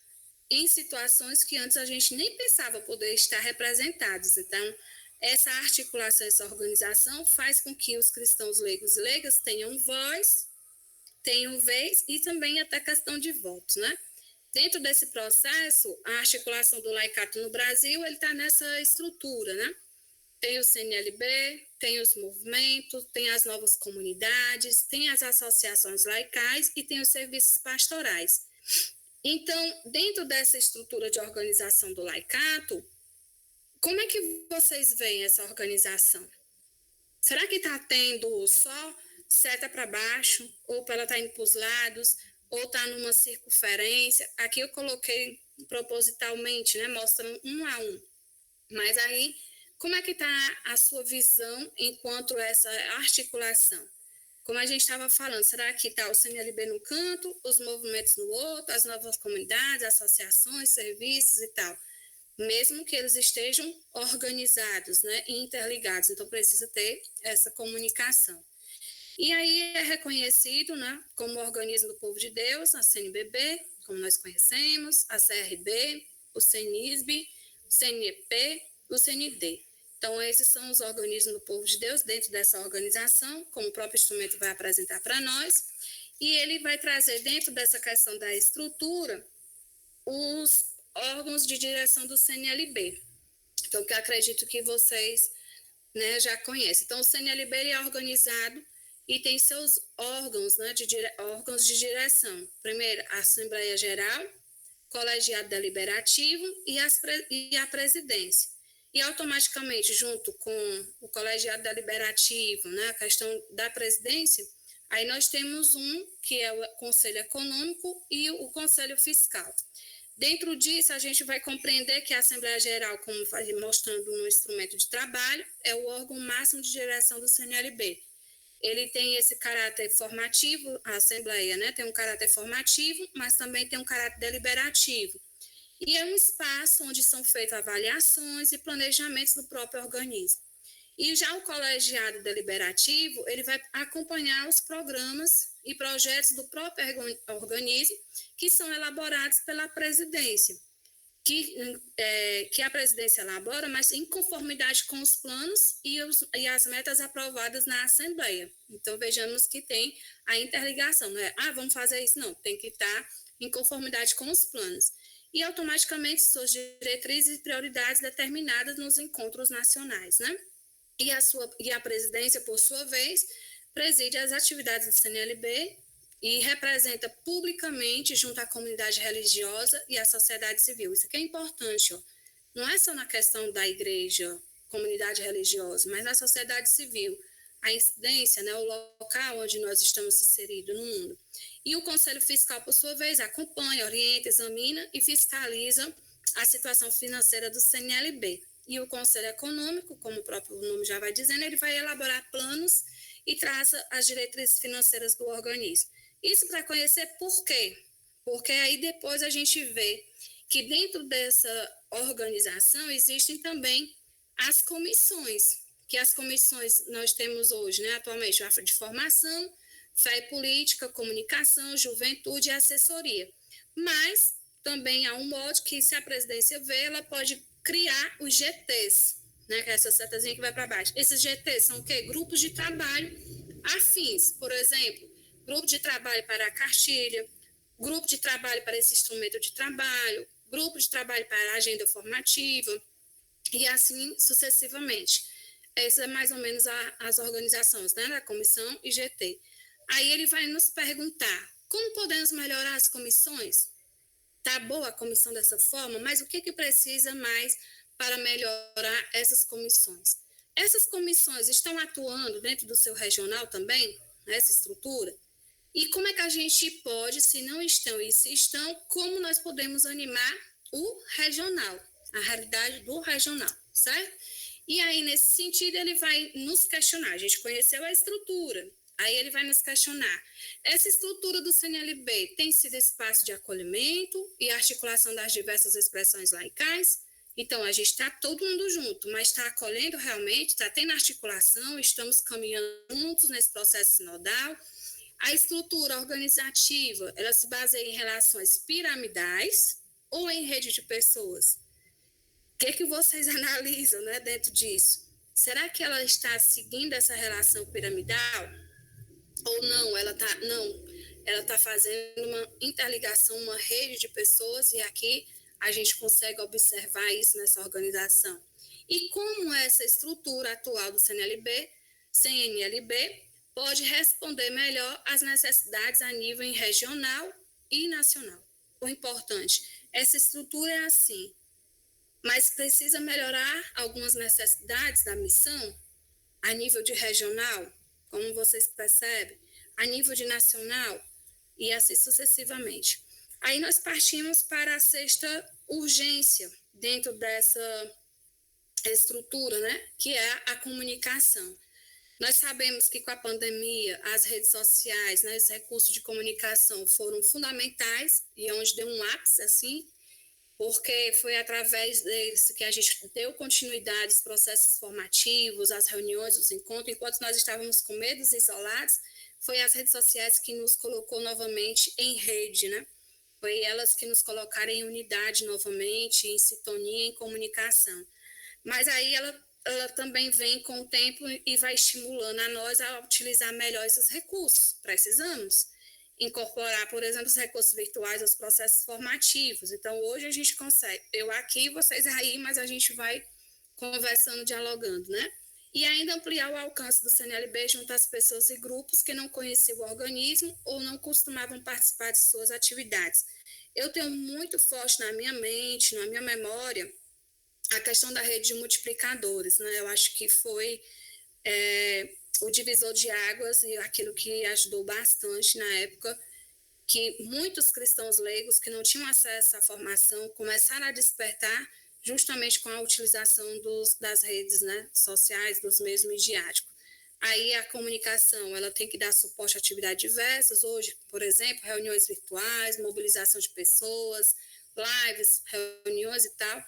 em situações que antes a gente nem pensava poder estar representados. Então, essa articulação, essa organização faz com que os cristãos leigos e leigas tenham voz, tenham vez e também até questão de votos, né? Dentro desse processo, a articulação do laicato no Brasil, ele está nessa estrutura, né? Tem o CNLB, tem os movimentos, tem as novas comunidades, tem as associações laicais e tem os serviços pastorais. Então, dentro dessa estrutura de organização do laicato, como é que vocês veem essa organização? Será que está tendo só seta para baixo, ou ela está indo para os lados, ou está numa circunferência? Aqui eu coloquei propositalmente, né, mostrando um a um. Mas aí, como é que está a sua visão enquanto essa articulação? Como a gente estava falando, será que está o CNLB no canto, os movimentos no outro, as novas comunidades, associações, serviços e tal? Mesmo que eles estejam organizados, né, e interligados, então precisa ter essa comunicação. E aí é reconhecido, né, como organismo do povo de Deus, a CNBB, como nós conhecemos, a CRB, o CENISB, o CNEP, o CND. Então, esses são os organismos do povo de Deus dentro dessa organização, como o próprio instrumento vai apresentar para nós, e ele vai trazer dentro dessa questão da estrutura os órgãos de direção do CNLB. Então, que eu acredito que vocês, né, já conhecem. Então, o CNLB ele é organizado e tem seus órgãos, né, órgãos de direção. Primeiro, a Assembleia Geral, Colegiado Deliberativo e a Presidência. E automaticamente, junto com o Colegiado Deliberativo, né, a questão da presidência, aí nós temos que é o Conselho Econômico e o Conselho Fiscal. Dentro disso, a gente vai compreender que a Assembleia Geral, como mostrando no instrumento de trabalho, é o órgão máximo de direção do CNLB. ele tem esse caráter formativo, a Assembleia, né, tem um caráter formativo, mas também tem um caráter deliberativo. E é um espaço onde são feitas avaliações e planejamentos do próprio organismo. E já o colegiado deliberativo, ele vai acompanhar os programas e projetos do próprio organismo que são elaborados pela presidência, que a presidência elabora, mas em conformidade com os planos e as metas aprovadas na Assembleia. Então, vejamos que tem a interligação, não é? Vamos fazer isso? Não, tem que estar em conformidade com os planos. E, automaticamente, suas diretrizes e prioridades determinadas nos encontros nacionais, né? E a presidência, por sua vez, preside as atividades do CNLB e representa publicamente junto à comunidade religiosa e à sociedade civil. Isso aqui é importante, ó. Não é só na questão da igreja, comunidade religiosa, mas na sociedade civil, a incidência, né, o local onde nós estamos inseridos no mundo. E o Conselho Fiscal, por sua vez, acompanha, orienta, examina e fiscaliza a situação financeira do CNLB. E o Conselho Econômico, como o próprio nome já vai dizendo, ele vai elaborar planos e traça as diretrizes financeiras do organismo. Isso para conhecer por quê? Porque aí depois a gente vê que dentro dessa organização existem também as comissões, que as comissões nós temos hoje, né, atualmente, a de formação, fé e política, comunicação, juventude e assessoria. Mas também há um modo que, se a presidência vê, ela pode criar os GTs, né, que é essa setazinha que vai para baixo. Esses GTs são o quê? Grupos de trabalho afins, por exemplo, grupo de trabalho para a cartilha, grupo de trabalho para esse instrumento de trabalho, grupo de trabalho para a agenda formativa, e assim sucessivamente. Essas é mais ou menos as organizações, né, da comissão e GT. Aí ele vai nos perguntar, como podemos melhorar as comissões? Tá boa a comissão dessa forma, mas o que precisa mais para melhorar essas comissões? Essas comissões estão atuando dentro do seu regional também, nessa estrutura? E como é que a gente pode, se não estão e se estão, como nós podemos animar o regional, a realidade do regional, certo? E aí, nesse sentido, ele vai nos questionar. A gente conheceu a estrutura, aí ele vai nos questionar. Essa estrutura do CNLB tem sido espaço de acolhimento e articulação das diversas expressões laicais? Então, a gente está todo mundo junto, mas está acolhendo realmente, está tendo articulação, estamos caminhando juntos nesse processo sinodal. A estrutura organizativa, ela se baseia em relações piramidais ou em rede de pessoas? O que vocês analisam, né, dentro disso? Será que ela está seguindo essa relação piramidal? Ou não? Ela está fazendo uma interligação, uma rede de pessoas, e aqui a gente consegue observar isso nessa organização. E como essa estrutura atual do CNLB pode responder melhor às necessidades a nível regional e nacional. O importante, essa estrutura é assim, mas precisa melhorar algumas necessidades da missão a nível de regional, como vocês percebem, a nível de nacional e assim sucessivamente. Aí nós partimos para a sexta urgência dentro dessa estrutura, né, que é a comunicação. Nós sabemos que com a pandemia, as redes sociais, né, os recursos de comunicação foram fundamentais e onde deu um ápice, assim, porque foi através deles que a gente deu continuidade aos processos formativos, às reuniões, os encontros, enquanto nós estávamos com medos isolados, foi as redes sociais que nos colocou novamente em rede, né? Foi elas que nos colocaram em unidade novamente, em sintonia, em comunicação. Mas aí ela também vem com o tempo e vai estimulando a nós a utilizar melhor esses recursos. Precisamos incorporar, por exemplo, os recursos virtuais aos processos formativos. Então, hoje a gente consegue, eu aqui, vocês aí, mas a gente vai conversando, dialogando, né? E ainda ampliar o alcance do CNLB junto às pessoas e grupos que não conheciam o organismo ou não costumavam participar de suas atividades. Eu tenho muito forte na minha mente, na minha memória, a questão da rede de multiplicadores, né? Eu acho que foi o divisor de águas e aquilo que ajudou bastante na época, que muitos cristãos leigos que não tinham acesso à formação começaram a despertar justamente com a utilização das redes, né, sociais, dos meios midiáticos. Aí a comunicação, ela tem que dar suporte a atividades diversas. Hoje, por exemplo, reuniões virtuais, mobilização de pessoas, lives, reuniões e tal.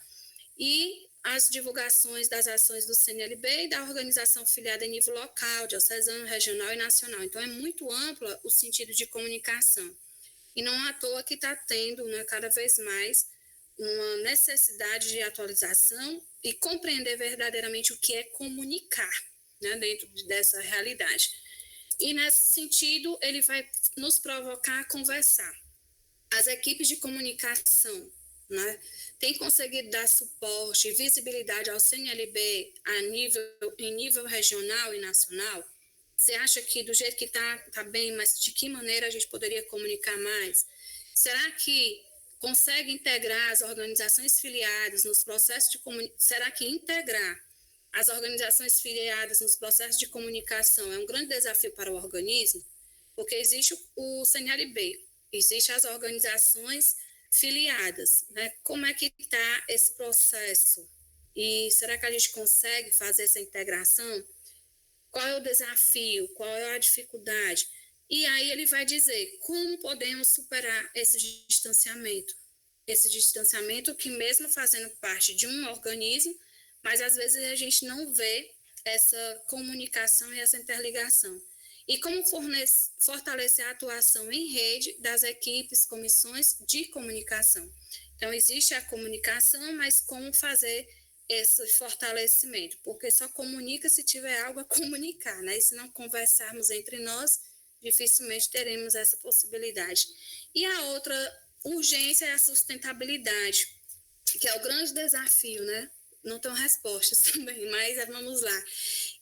E as divulgações das ações do CNLB e da organização filiada em nível local, diocesano, regional e nacional. Então, é muito ampla o sentido de comunicação. E não à toa que está tendo, né, cada vez mais uma necessidade de atualização e compreender verdadeiramente o que é comunicar, né, dentro dessa realidade. E, nesse sentido, ele vai nos provocar a conversar. As equipes de comunicação, né, têm conseguido dar suporte e visibilidade ao CNLB em nível regional e nacional? Você acha que do jeito que está bem, mas de que maneira a gente poderia comunicar mais? Será que consegue integrar as organizações filiadas nos processos de comunicação? Será que integrar as organizações filiadas nos processos de comunicação é um grande desafio para o organismo? Porque existe o CNLB, existem as organizações filiadas, né? Como é que está esse processo? E será que a gente consegue fazer essa integração? Qual é o desafio? Qual é a dificuldade? E aí ele vai dizer como podemos superar esse distanciamento. Esse distanciamento que mesmo fazendo parte de um organismo, mas às vezes a gente não vê essa comunicação e essa interligação. E como fortalecer a atuação em rede das equipes, comissões de comunicação. Então, existe a comunicação, mas como fazer esse fortalecimento? Porque só comunica se tiver algo a comunicar, né? E se não conversarmos entre nós, dificilmente teremos essa possibilidade. E a outra urgência é a sustentabilidade, que é o grande desafio, né? Não tenho respostas também, mas vamos lá.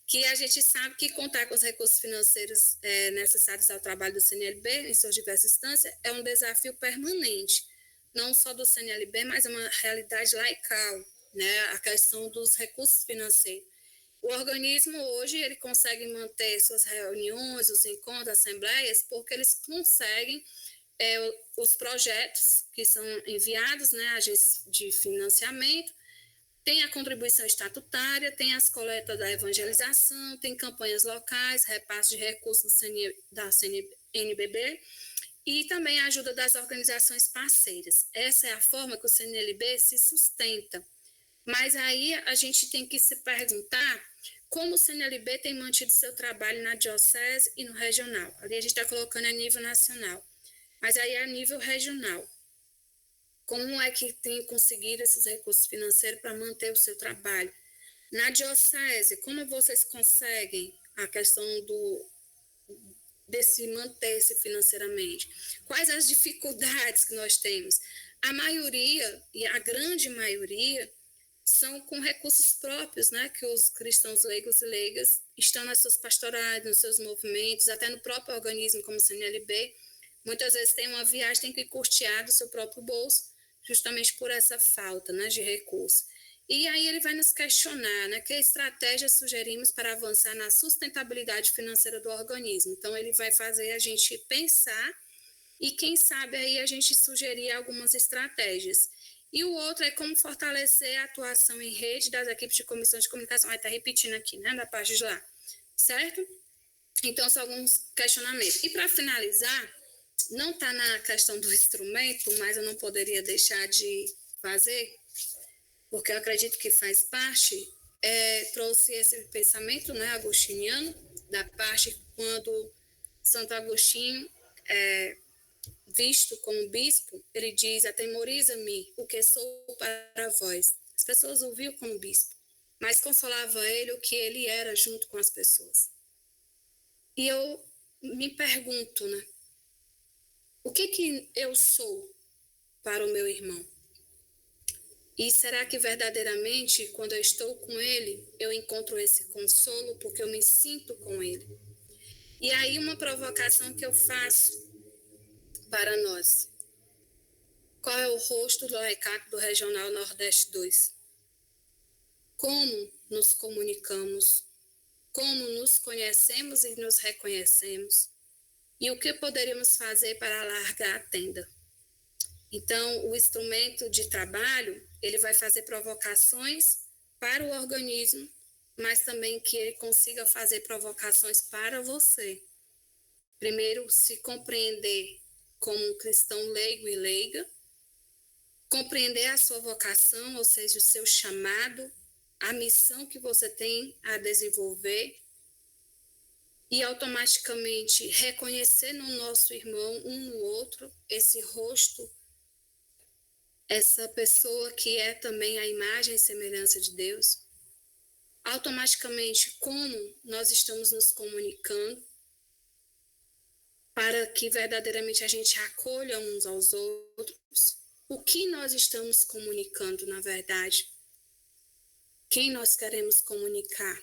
Que a gente sabe que contar com os recursos financeiros necessários ao trabalho do CNLB em suas diversas instâncias é um desafio permanente, não só do CNLB, mas é uma realidade laical, né? A questão dos recursos financeiros. O organismo hoje ele consegue manter suas reuniões, os encontros, assembleias, porque eles conseguem os projetos que são enviados, né, agências de financiamento. Tem a contribuição estatutária, tem as coletas da evangelização, tem campanhas locais, repasse de recursos da CNBB e também a ajuda das organizações parceiras. Essa é a forma que o CNLB se sustenta. Mas aí a gente tem que se perguntar como o CNLB tem mantido seu trabalho na diocese e no regional. Ali a gente está colocando a nível nacional, mas aí a nível regional. Como é que tem conseguido esses recursos financeiros para manter o seu trabalho? Na diocese, como vocês conseguem a questão de se manter-se financeiramente? Quais as dificuldades que nós temos? A maioria, e a grande maioria, são com recursos próprios, né, que os cristãos leigos e leigas estão nas suas pastorais, nos seus movimentos, até no próprio organismo como o CNLB. Muitas vezes tem uma viagem, tem que custear do seu próprio bolso, justamente por essa falta, né, de recursos. E aí ele vai nos questionar, né, que estratégias sugerimos para avançar na sustentabilidade financeira do organismo. Então, ele vai fazer a gente pensar e, quem sabe, aí a gente sugerir algumas estratégias. E o outro é como fortalecer a atuação em rede das equipes de comissão de comunicação. Vai estar repetindo aqui, né, da parte de lá, certo? Então, são alguns questionamentos. E para finalizar, não está na questão do instrumento, mas eu não poderia deixar de fazer, porque eu acredito que faz parte, trouxe esse pensamento, né, agostiniano, da parte quando Santo Agostinho, visto como bispo, ele diz: atemoriza-me o que sou para vós. As pessoas o viam como bispo, mas consolava ele o que ele era junto com as pessoas. E eu me pergunto, né, o que eu sou para o meu irmão? E será que verdadeiramente, quando eu estou com ele, eu encontro esse consolo porque eu me sinto com ele? E aí uma provocação que eu faço para nós. Qual é o rosto do Laicato do Regional Nordeste 2? Como nos comunicamos? Como nos conhecemos e nos reconhecemos? E o que poderíamos fazer para alargar a tenda? Então, o instrumento de trabalho, ele vai fazer provocações para o organismo, mas também que ele consiga fazer provocações para você. Primeiro, se compreender como um cristão leigo e leiga, compreender a sua vocação, ou seja, o seu chamado, a missão que você tem a desenvolver, e automaticamente reconhecer no nosso irmão, um no outro, esse rosto, essa pessoa que é também a imagem e semelhança de Deus. Automaticamente, como nós estamos nos comunicando, para que verdadeiramente a gente acolha uns aos outros. O que nós estamos comunicando, na verdade? Quem nós queremos comunicar?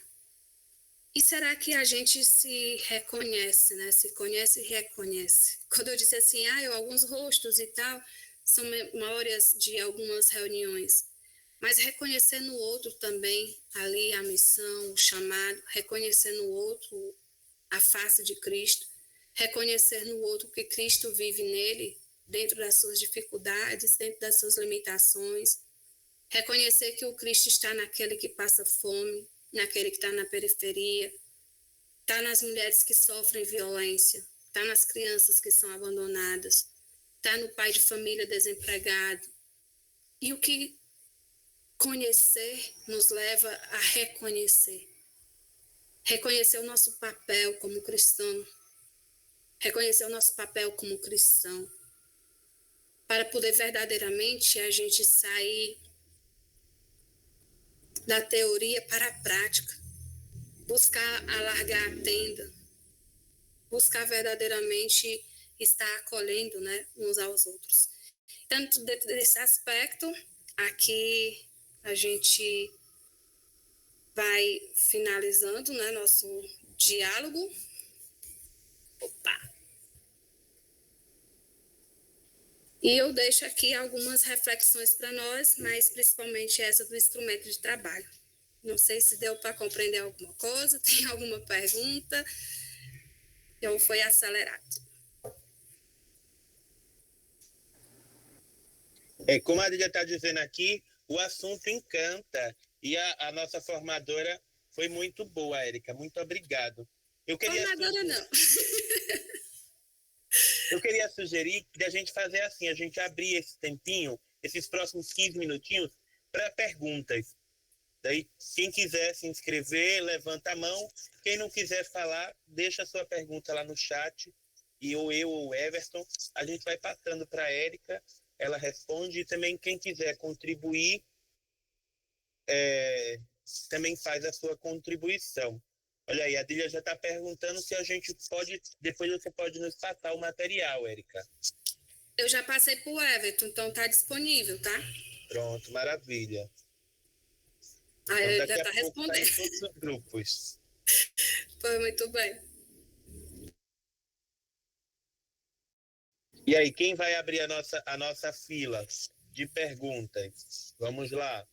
E será que a gente se reconhece, né? Se conhece e reconhece. Quando eu disse assim, alguns rostos e tal, são memórias de algumas reuniões. Mas reconhecer no outro também, ali a missão, o chamado, reconhecer no outro a face de Cristo, reconhecer no outro que Cristo vive nele, dentro das suas dificuldades, dentro das suas limitações, reconhecer que o Cristo está naquele que passa fome, naquele que está na periferia, está nas mulheres que sofrem violência, está nas crianças que são abandonadas, está no pai de família desempregado. E o que conhecer nos leva a reconhecer. Reconhecer o nosso papel como cristão, reconhecer o nosso papel como cristão, para poder verdadeiramente a gente sair da teoria para a prática, buscar alargar a tenda, buscar verdadeiramente estar acolhendo, né, uns aos outros. Tanto dentro desse aspecto, aqui a gente vai finalizando, né, nosso diálogo. Opa! E eu deixo aqui algumas reflexões para nós, mas principalmente essa do instrumento de trabalho. Não sei se deu para compreender alguma coisa, tem alguma pergunta? Ou foi acelerado? Como a Lídia está dizendo aqui, o assunto encanta. E a nossa formadora foi muito boa, Érica. Muito obrigado. Formadora não. Eu queria sugerir que a gente fazer assim, a gente abrir esse tempinho, esses próximos 15 minutinhos, para perguntas. Daí, quem quiser se inscrever, levanta a mão. Quem não quiser falar, deixa a sua pergunta lá no chat. E ou eu ou o Everton, a gente vai passando para a Érica, ela responde. E também quem quiser contribuir, também faz a sua contribuição. Olha aí, a Dília já está perguntando se a gente pode, depois você pode nos passar o material, Érica. Eu já passei para o Everton, então está disponível, tá? Pronto, maravilha. Ele já está respondendo. Tá em todos os grupos. Foi muito bem. E aí, quem vai abrir a nossa fila de perguntas? Vamos lá.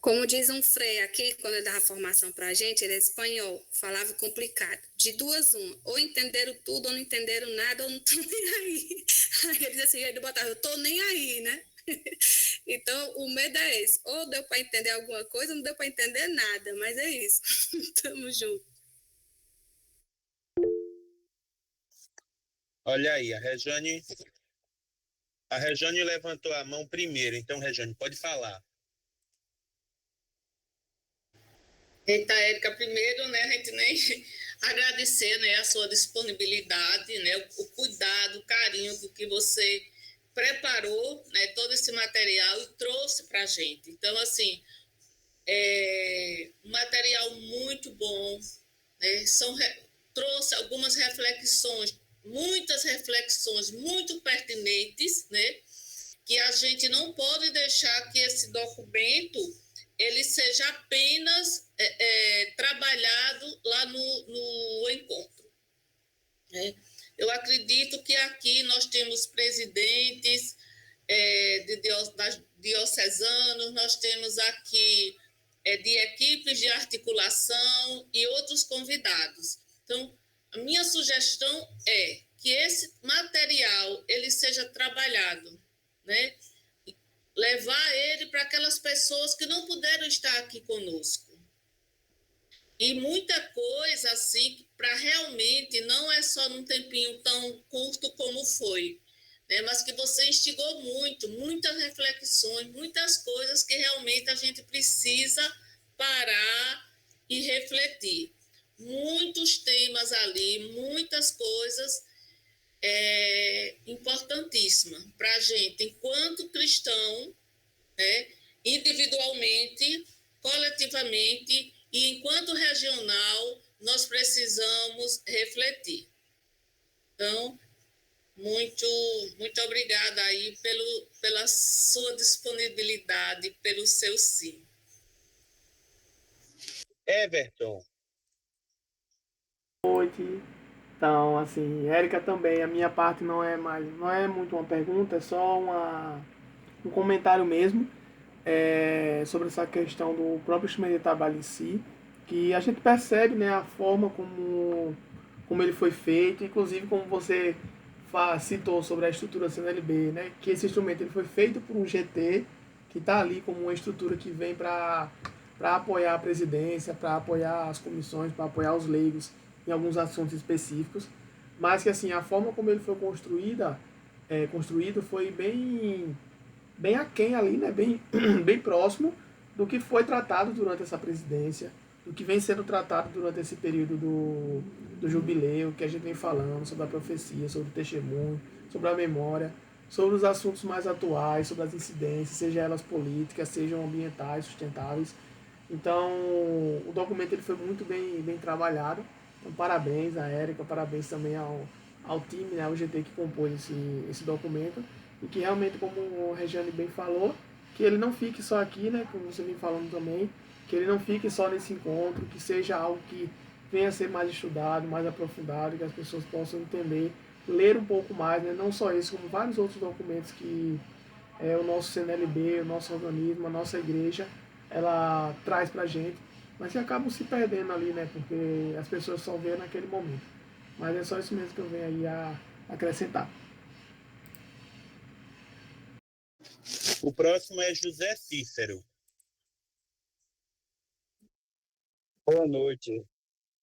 Como diz um frei aqui, quando ele dava formação para a gente, ele é espanhol, falava complicado. De duas, uma. Ou entenderam tudo, ou não entenderam nada, ou não estão nem aí. Aí ele diz assim, ele botava, eu estou nem aí, né? Então, o medo é esse. Ou deu para entender alguma coisa, ou não deu para entender nada, mas é isso. Tamo junto. Olha aí, a Rejane levantou a mão primeiro. Então, Rejane, pode falar. Eita, Érica, primeiro, né, a gente nem agradecer, né, a sua disponibilidade, né, o cuidado, o carinho com que você preparou, né, todo esse material e trouxe para a gente. Então, assim, um material muito bom, né, trouxe algumas reflexões, muitas reflexões muito pertinentes, né, que a gente não pode deixar que esse documento ele seja apenas trabalhado lá no encontro. Eu acredito que aqui nós temos presidentes diocesanos, nós temos aqui de equipes de articulação e outros convidados. Então, a minha sugestão é que esse material ele seja trabalhado, né, levar ele para aquelas pessoas que não puderam estar aqui conosco. E muita coisa, assim, para realmente, não é só num tempinho tão curto como foi, né? Mas que você instigou muitas reflexões, muitas coisas que realmente a gente precisa parar e refletir. Muitos temas ali, muitas coisas importantíssimas para a gente, enquanto cristão, né? Individualmente, coletivamente e enquanto regional, nós precisamos refletir. Então, muito obrigada aí pela sua disponibilidade, pelo seu sim. Everton. Boa noite. Então, assim, Érica também, a minha parte não é muito uma pergunta, é só um comentário mesmo sobre essa questão do próprio instrumento de trabalho em si, que a gente percebe, né, a forma como ele foi feito, inclusive como você citou sobre a estrutura CNLB, né, que esse instrumento ele foi feito por um GT que está ali como uma estrutura que vem para apoiar a presidência, para apoiar as comissões, para apoiar os leigos em alguns assuntos específicos, mas que assim a forma como ele foi construído foi bem aquém ali, né, bem próximo do que foi tratado durante essa presidência, do que vem sendo tratado durante esse período do jubileu, que a gente vem falando sobre a profecia, sobre o testemunho, sobre a memória, sobre os assuntos mais atuais, sobre as incidências, seja elas políticas, sejam ambientais, sustentáveis. Então, o documento ele foi muito bem trabalhado. Então, parabéns a Érica, parabéns também ao time, né, ao GT que compôs esse documento. E que realmente, como a Regiane bem falou, que ele não fique só aqui, né, como você vem falando também, que ele não fique só nesse encontro, que seja algo que venha a ser mais estudado, mais aprofundado, que as pessoas possam entender, ler um pouco mais, né, não só isso, como vários outros documentos que o nosso CNLB, o nosso organismo, a nossa igreja, ela traz pra gente, mas que acabam se perdendo ali, né, porque as pessoas só veem naquele momento. Mas é só isso mesmo que eu venho aí a acrescentar. O próximo é José Cícero. Boa noite.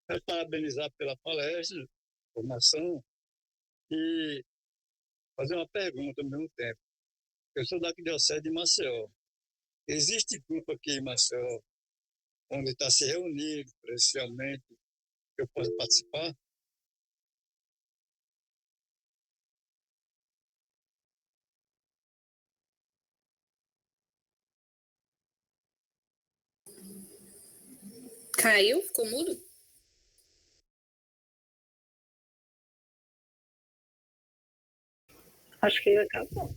Quero parabenizar pela palestra, formação e fazer uma pergunta ao mesmo tempo. Eu sou da Arquidiocese de Maceió. Existe grupo aqui em Maceió onde está se reunindo presencialmente que eu posso participar? Caiu? Ficou mudo? Acho que acabou.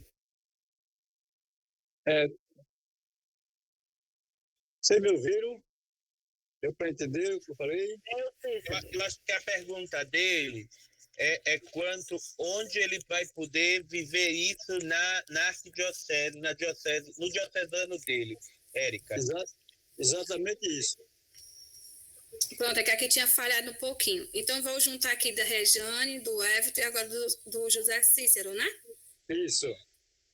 Vocês me ouviram? Deu para entender o que eu falei? Eu acho que a pergunta dele é quanto onde ele vai poder viver isso na arquidiocese, no diocesano dele, Érica. Exatamente isso. Pronto, é que aqui tinha falhado um pouquinho. Então, vou juntar aqui da Regiane, do Everton e agora do José Cícero, né? Isso.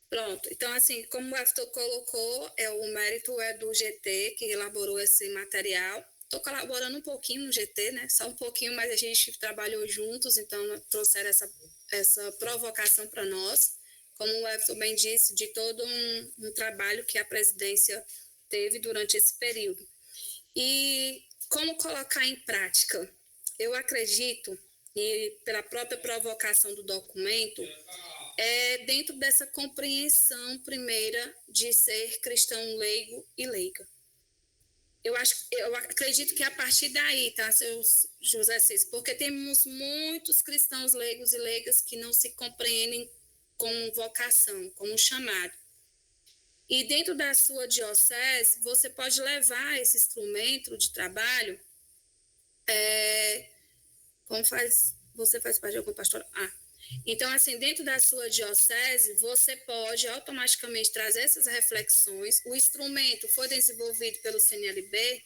Pronto. Então, assim, como o Everton colocou, o mérito é do GT, que elaborou esse material. Estou colaborando um pouquinho no GT, né? Só um pouquinho, mas a gente trabalhou juntos, então trouxeram essa provocação para nós. Como o Everton bem disse, de todo um trabalho que a presidência teve durante esse período. E como colocar em prática? Eu acredito, e pela própria provocação do documento, dentro dessa compreensão primeira de ser cristão leigo e leiga. Eu acredito que a partir daí, tá, seu José Cícero, porque temos muitos cristãos leigos e leigas que não se compreendem como vocação, como chamado. E dentro da sua diocese, você pode levar esse instrumento de trabalho, você faz parte de algum pastor? Então, assim, dentro da sua diocese, você pode automaticamente trazer essas reflexões. O instrumento foi desenvolvido pelo CNLB,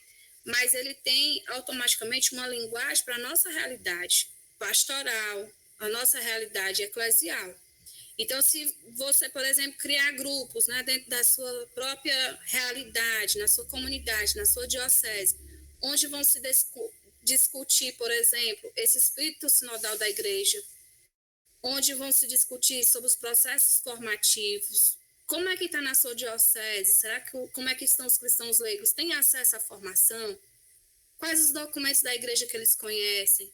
mas ele tem automaticamente uma linguagem para a nossa realidade pastoral, a nossa realidade eclesial. Então, se você, por exemplo, criar grupos, né, dentro da sua própria realidade, na sua comunidade, na sua diocese, onde vão se discutir, por exemplo, esse espírito sinodal da igreja, onde vão se discutir sobre os processos formativos, como é que está na sua diocese, como é que estão os cristãos leigos, têm acesso à formação, quais os documentos da igreja que eles conhecem,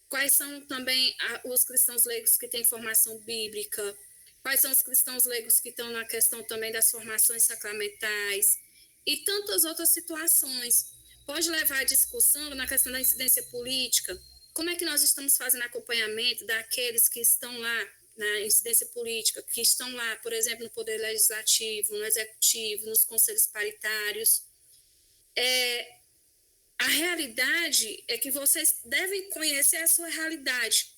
quais são também os cristãos leigos que têm formação bíblica, quais são os cristãos leigos que estão na questão também das formações sacramentais e tantas outras situações. Pode levar à discussão na questão da incidência política, como é que nós estamos fazendo acompanhamento daqueles que estão lá na incidência política, que estão lá, por exemplo, no Poder Legislativo, no Executivo, nos conselhos paritários. A realidade é que vocês devem conhecer a sua realidade,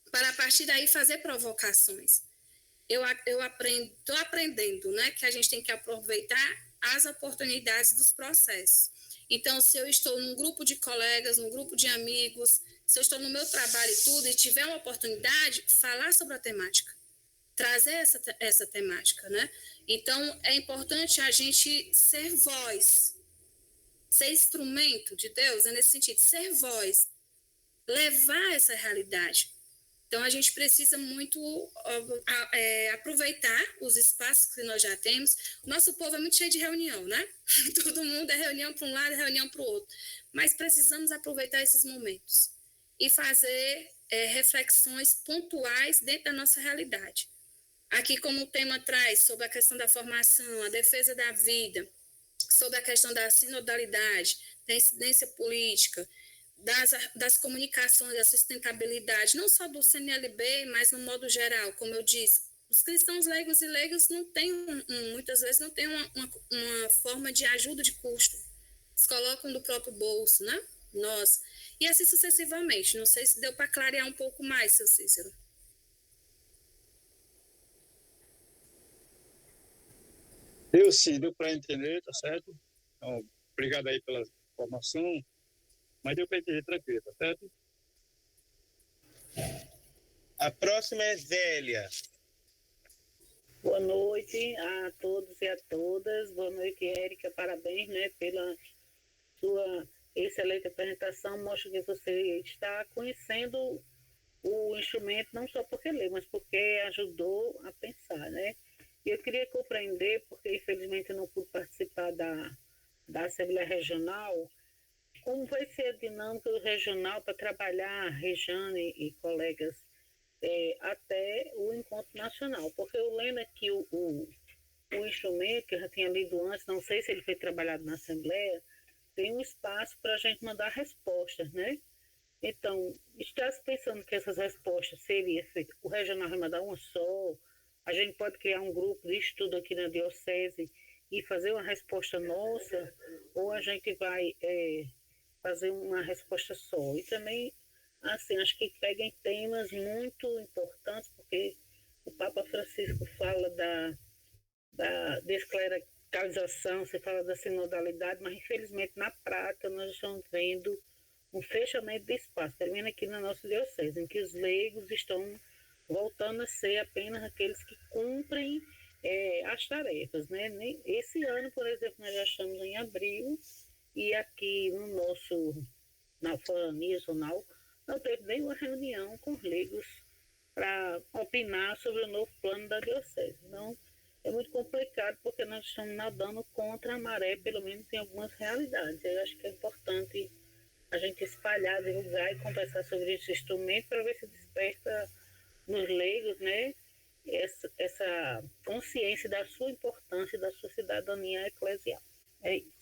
para a partir daí fazer provocações. Eu estou aprendendo, né, que a gente tem que aproveitar as oportunidades dos processos. Então, se eu estou num grupo de colegas, num grupo de amigos, se eu estou no meu trabalho e tudo, e tiver uma oportunidade, falar sobre a temática, trazer essa temática, né? Então, é importante a gente ser voz, ser instrumento de Deus, é nesse sentido, ser voz, levar essa realidade. Então, a gente precisa muito aproveitar os espaços que nós já temos. O nosso povo é muito cheio de reunião, né? Todo mundo é reunião para um lado, é reunião para o outro. Mas precisamos aproveitar esses momentos e fazer reflexões pontuais dentro da nossa realidade. Aqui, como o tema traz sobre a questão da formação, a defesa da vida, sobre a questão da sinodalidade, da incidência política, das comunicações, da sustentabilidade, não só do CNLB, mas no modo geral, como eu disse, os cristãos leigos e leigas não têm, muitas vezes, não têm uma forma de ajuda de custo. Eles colocam do próprio bolso, né? Nós. E assim sucessivamente. Não sei se deu para clarear um pouco mais, seu Cícero. Deu sim, deu para entender, tá certo? Então, obrigado aí pela informação, mas deu para entender tranquilo, tá certo? A próxima é Zélia. Boa noite a todos e a todas. Boa noite, Érica. Parabéns, né, pela sua excelente apresentação. Mostra que você está conhecendo o instrumento, não só porque lê, mas porque ajudou a pensar, né? E eu queria compreender, porque infelizmente eu não pude participar da Assembleia Regional, como vai ser a dinâmica do regional para trabalhar, Rejane e colegas, até o encontro nacional. Porque eu lendo aqui o instrumento, que eu já tinha lido antes, não sei se ele foi trabalhado na Assembleia, tem um espaço para a gente mandar respostas, né? Então, está se pensando que essas respostas seriam feitas, o regional vai mandar uma só, a gente pode criar um grupo de estudo aqui na diocese e fazer uma resposta nossa, ou a gente vai fazer uma resposta só. E também, assim, acho que pega em temas muito importantes, porque o Papa Francisco fala da desclericalização, você fala da sinodalidade, mas infelizmente na prática nós estamos vendo um fechamento de espaço, termina aqui na nossa diocese, em que os leigos estão voltando a ser apenas aqueles que cumprem as tarefas, né? Esse ano, por exemplo, nós já estamos em abril e aqui no nosso, na Forania Zonal, não teve nenhuma reunião com os leigos para opinar sobre o novo plano da diocese. Então, é muito complicado porque nós estamos nadando contra a maré, pelo menos em algumas realidades. Eu acho que é importante a gente espalhar, divulgar e conversar sobre esse instrumento para ver se desperta nos leigos, né, essa consciência da sua importância e da sua cidadania eclesial. É isso.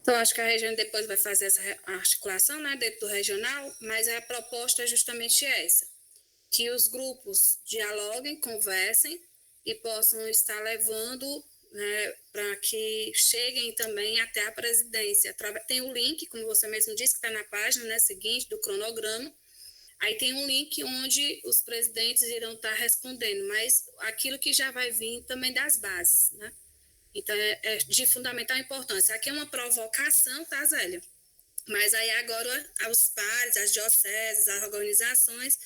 Então, acho que a região depois vai fazer essa articulação, né, dentro do regional, mas a proposta é justamente essa, que os grupos dialoguem, conversem e possam estar levando, né, para que cheguem também até a presidência. Tem o link, como você mesmo disse, que está na página, né, seguinte, do cronograma. Aí tem um link onde os presidentes irão estar respondendo, mas aquilo que já vai vir também das bases, né? Então, é de fundamental importância. Aqui é uma provocação, tá, Zélia? Mas aí agora os pares, as dioceses, as organizações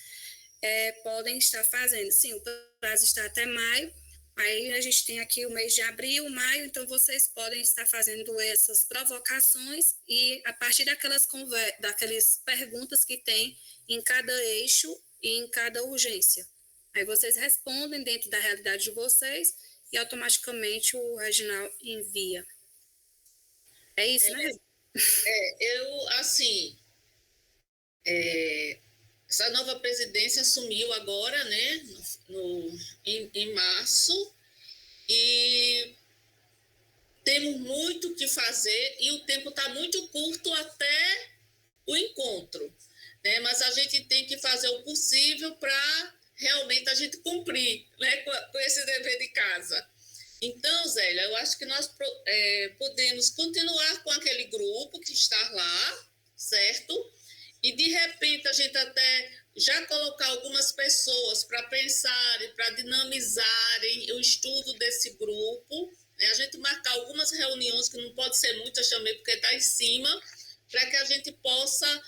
podem estar fazendo. Sim, o prazo está até maio. Aí a gente tem aqui o mês de abril, maio, então vocês podem estar fazendo essas provocações e a partir daquelas perguntas que tem em cada eixo e em cada urgência. Aí vocês respondem dentro da realidade de vocês e automaticamente o Reginaldo envia. É isso, né? Essa nova presidência assumiu agora, né, em março, e temos muito o que fazer e o tempo está muito curto até o encontro, né? Mas a gente tem que fazer o possível para realmente a gente cumprir, né, com esse dever de casa. Então, Zélia, eu acho que nós podemos continuar com aquele grupo que está lá, certo? E, de repente, a gente até já colocar algumas pessoas para pensarem, para dinamizarem o estudo desse grupo, né? A gente marcar algumas reuniões, que não pode ser muitas também, porque está em cima, para que a gente possa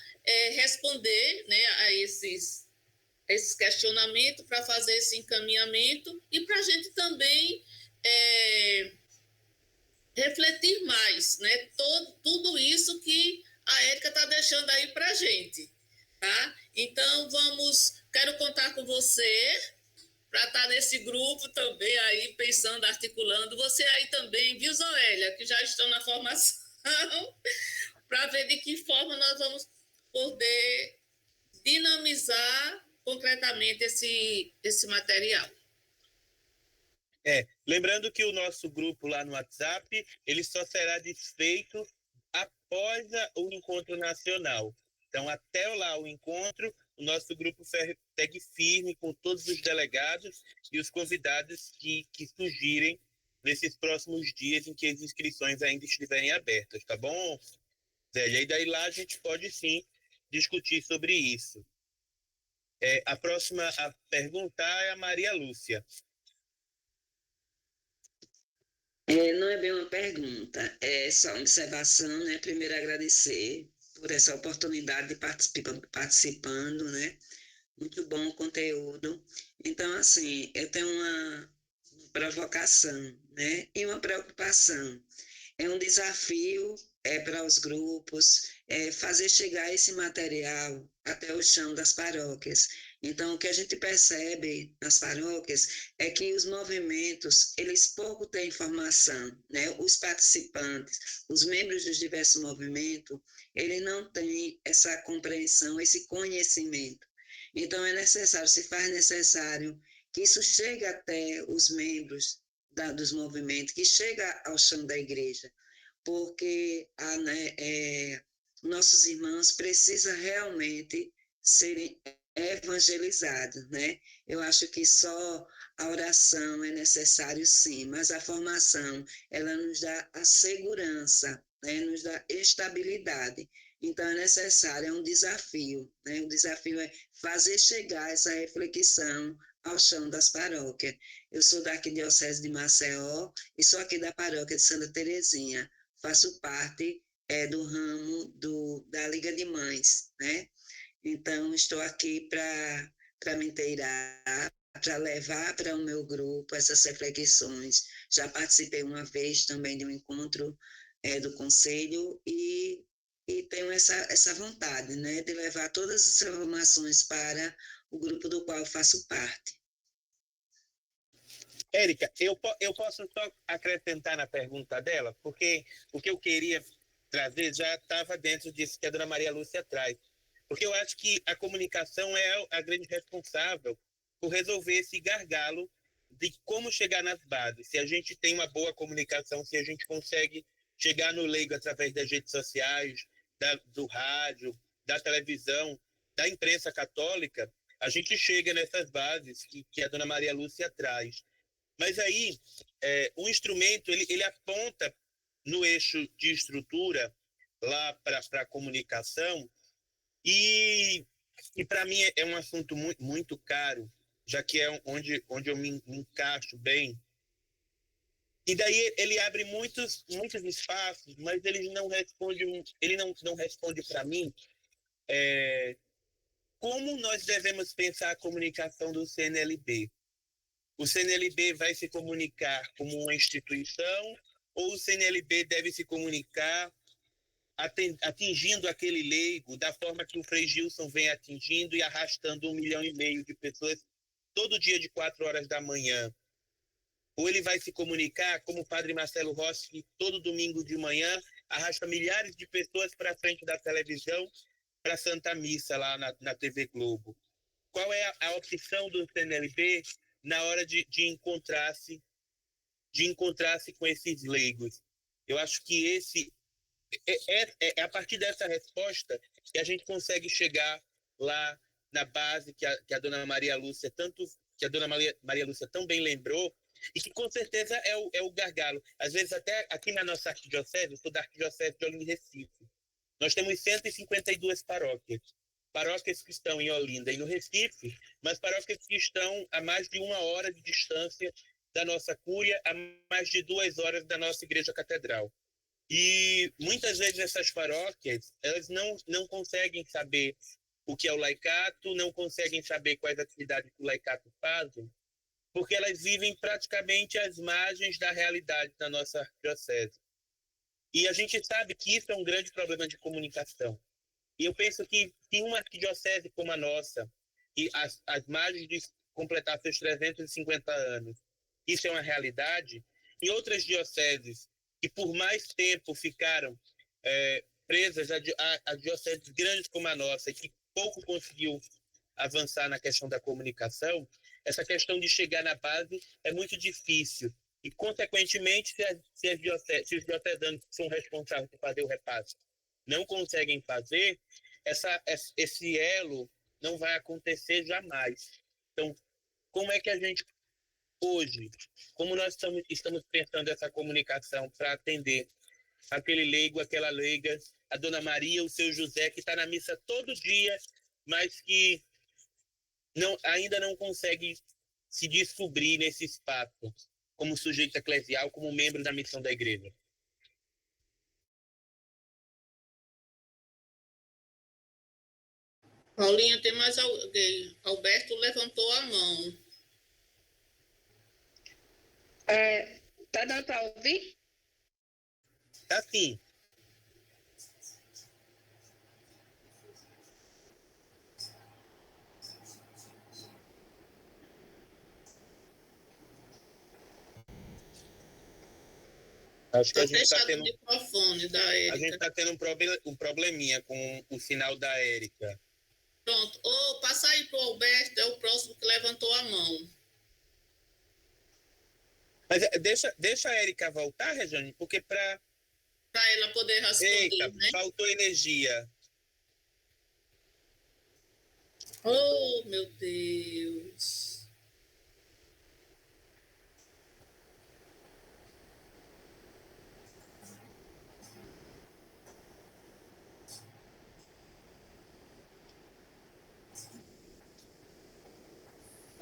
responder, né, a esses questionamentos, para fazer esse encaminhamento e para a gente também refletir mais, né, tudo isso que a Érica está deixando aí para a gente, tá? Então, quero contar com você para estar nesse grupo também aí, pensando, articulando. Você aí também, viu, Zoélia, que já estão na formação, para ver de que forma nós vamos poder dinamizar concretamente esse material. Lembrando que o nosso grupo lá no WhatsApp, ele só será desfeito após o encontro nacional. Então, até lá o encontro, o nosso grupo segue firme com todos os delegados e os convidados que surgirem nesses próximos dias em que as inscrições ainda estiverem abertas, tá bom, Zélia? E daí lá a gente pode sim discutir sobre isso. A próxima a perguntar é a Maria Lúcia. Não é bem uma pergunta, é só uma observação, né? Primeiro agradecer por essa oportunidade de participando, né? Muito bom o conteúdo. Então, assim, eu tenho uma provocação, né? E uma preocupação. É um desafio para os grupos fazer chegar esse material até o chão das paróquias. Então, o que a gente percebe nas paróquias é que os movimentos, eles pouco têm informação, né? Os participantes, os membros dos diversos movimentos, eles não têm essa compreensão, esse conhecimento. Então, se faz necessário que isso chegue até os membros dos movimentos, que chega ao chão da igreja, porque nossos irmãos precisam realmente serem evangelizados, né? Eu acho que só a oração é necessário, sim, mas a formação, ela nos dá a segurança, né? Nos dá estabilidade. Então, é necessário, é um desafio, né? O desafio é fazer chegar essa reflexão ao chão das paróquias. Eu sou da Arquidiocese de Maceió e sou aqui da paróquia de Santa Terezinha. Faço parte do ramo da Liga de Mães, né? Então, estou aqui para me inteirar, para levar para o meu grupo essas reflexões. Já participei uma vez também de um encontro do conselho e tenho essa vontade, né, de levar todas as informações para o grupo do qual faço parte. Érica, eu posso só acrescentar na pergunta dela, porque o que eu queria trazer já estava dentro disso que a dona Maria Lúcia traz. Porque eu acho que a comunicação é a grande responsável por resolver esse gargalo de como chegar nas bases. Se a gente tem uma boa comunicação, se a gente consegue chegar no leigo através das redes sociais, do rádio, da televisão, da imprensa católica, a gente chega nessas bases que a dona Maria Lúcia traz. Mas aí, o instrumento, ele aponta no eixo de estrutura lá para a comunicação e para mim é um assunto muito, muito caro, já que é onde eu me encaixo bem, E daí ele abre muitos espaços, mas ele não responde para mim como nós devemos pensar a comunicação do CNLB. O CNLB vai se comunicar como uma instituição ou o CNLB deve se comunicar atingindo aquele leigo da forma que o Frei Gilson vem atingindo e arrastando 1,5 milhão de pessoas todo dia de 4 horas da manhã? Ou ele vai se comunicar como o Padre Marcelo Rossi, que todo domingo de manhã arrasta milhares de pessoas para frente da televisão para a Santa Missa lá na TV Globo? Qual é a opção do CNLB na hora de encontrar-se com esses leigos? Eu acho que é a partir dessa resposta que a gente consegue chegar lá na base que a dona Maria Lúcia tão bem lembrou, e que com certeza é o gargalo. Às vezes até aqui na nossa arquidiocese, eu sou da arquidiocese de Olinda e Recife, nós temos 152 paróquias que estão em Olinda e no Recife, mas paróquias que estão a mais de 1 hora de distância da nossa cúria, a mais de 2 horas da nossa igreja catedral. E muitas vezes essas paróquias, elas não conseguem saber o que é o laicato, não conseguem saber quais atividades que o laicato fazem, porque elas vivem praticamente às margens da realidade da nossa arquidiocese. E a gente sabe que isso é um grande problema de comunicação. E eu penso que em uma arquidiocese como a nossa, e as margens de completar seus 350 anos, isso é uma realidade, em outras dioceses que por mais tempo ficaram presas a dioceses grandes como a nossa, e que pouco conseguiu avançar na questão da comunicação, essa questão de chegar na base é muito difícil. E, consequentemente, se os diocesanos que são responsáveis por fazer o repasse não conseguem fazer, esse elo não vai acontecer jamais. Então, como é que a gente, hoje, como nós estamos pensando essa comunicação para atender aquele leigo, aquela leiga, a dona Maria, o seu José, que está na missa todo dia, mas que ainda não consegue se descobrir nesse espaço como sujeito eclesial, como membro da missão da igreja? Paulinha, tem mais alguém? Alberto levantou a mão. Tá dando para ouvir? Tá sim. Acho que a gente está tendo o microfone da Érica. A gente está tendo um probleminha com o sinal da Érica. Pronto. Passa aí para o Alberto, é o próximo que levantou a mão. Mas deixa a Érica voltar, Regiane, porque para ela poder responder, Eita, né? faltou energia. Oh, meu Deus.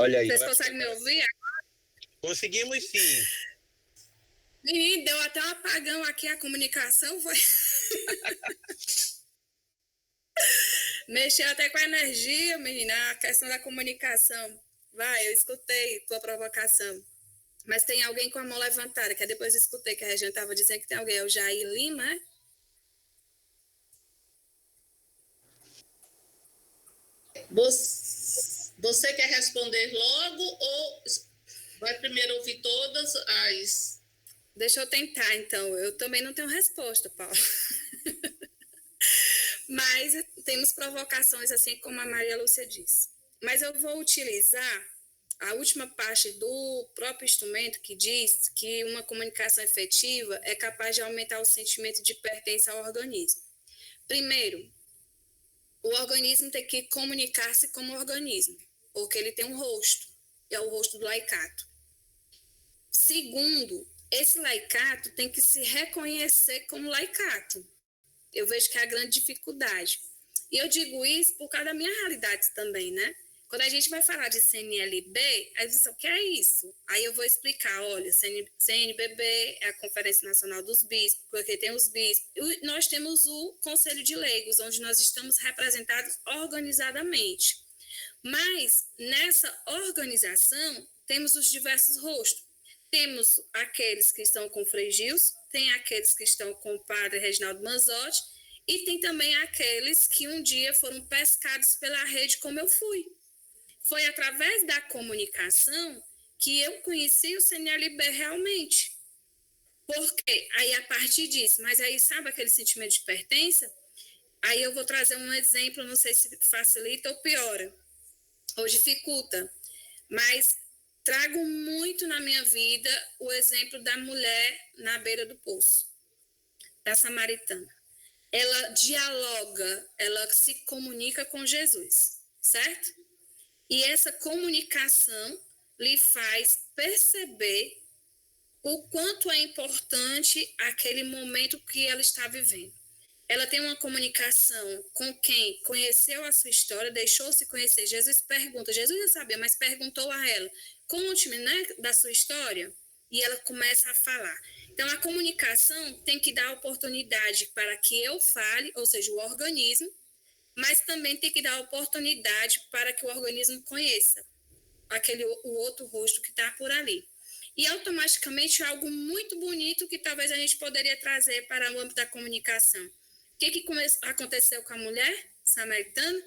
Olha aí. Vocês conseguem me ouvir? Conseguimos sim. Menino, deu até um apagão aqui, a comunicação foi... Mexeu até com a energia, menina, a questão da comunicação. Vai, eu escutei tua provocação. Mas tem alguém com a mão levantada, que depois eu escutei que a Regiane estava dizendo que tem alguém, é o Jair Lima, é? Você quer responder logo ou vai primeiro ouvir todas as... Deixa eu tentar, então. Eu também não tenho resposta, Paulo. Mas temos provocações, assim como a Maria Lúcia disse. Mas eu vou utilizar a última parte do próprio instrumento, que diz que uma comunicação efetiva é capaz de aumentar o sentimento de pertença ao organismo. Primeiro, o organismo tem que comunicar-se como organismo, porque ele tem um rosto, é o rosto do laicato. Segundo, esse laicato tem que se reconhecer como laicato. Eu vejo que é a grande dificuldade. E eu digo isso por causa da minha realidade também, né? Quando a gente vai falar de CNLB, aí você diz, o que é isso? Aí eu vou explicar, olha, CNBB é a Conferência Nacional dos Bispos, porque tem os bispos. E nós temos o Conselho de Leigos, onde nós estamos representados organizadamente. Mas, nessa organização, temos os diversos rostos. Temos aqueles que estão com Frei Gilson, tem aqueles que estão com o padre Reginaldo Manzotti, e tem também aqueles que um dia foram pescados pela rede, como eu fui. Foi através da comunicação que eu conheci o CNLB realmente. Porque aí, a partir disso, mas aí sabe aquele sentimento de pertença? Aí eu vou trazer um exemplo, não sei se facilita ou piora, ou dificulta, mas trago muito na minha vida o exemplo da mulher na beira do poço, da samaritana. Ela dialoga, ela se comunica com Jesus, certo? E essa comunicação lhe faz perceber o quanto é importante aquele momento que ela está vivendo. Ela tem uma comunicação com quem conheceu a sua história, deixou-se conhecer. Jesus pergunta, Jesus já sabia, mas perguntou a ela, conte-me, né, da sua história, e ela começa a falar. Então, a comunicação tem que dar oportunidade para que eu fale, ou seja, o organismo, mas também tem que dar oportunidade para que o organismo conheça o outro rosto que está por ali. E automaticamente algo muito bonito que talvez a gente poderia trazer para o âmbito da comunicação. O que aconteceu com a mulher samaritana?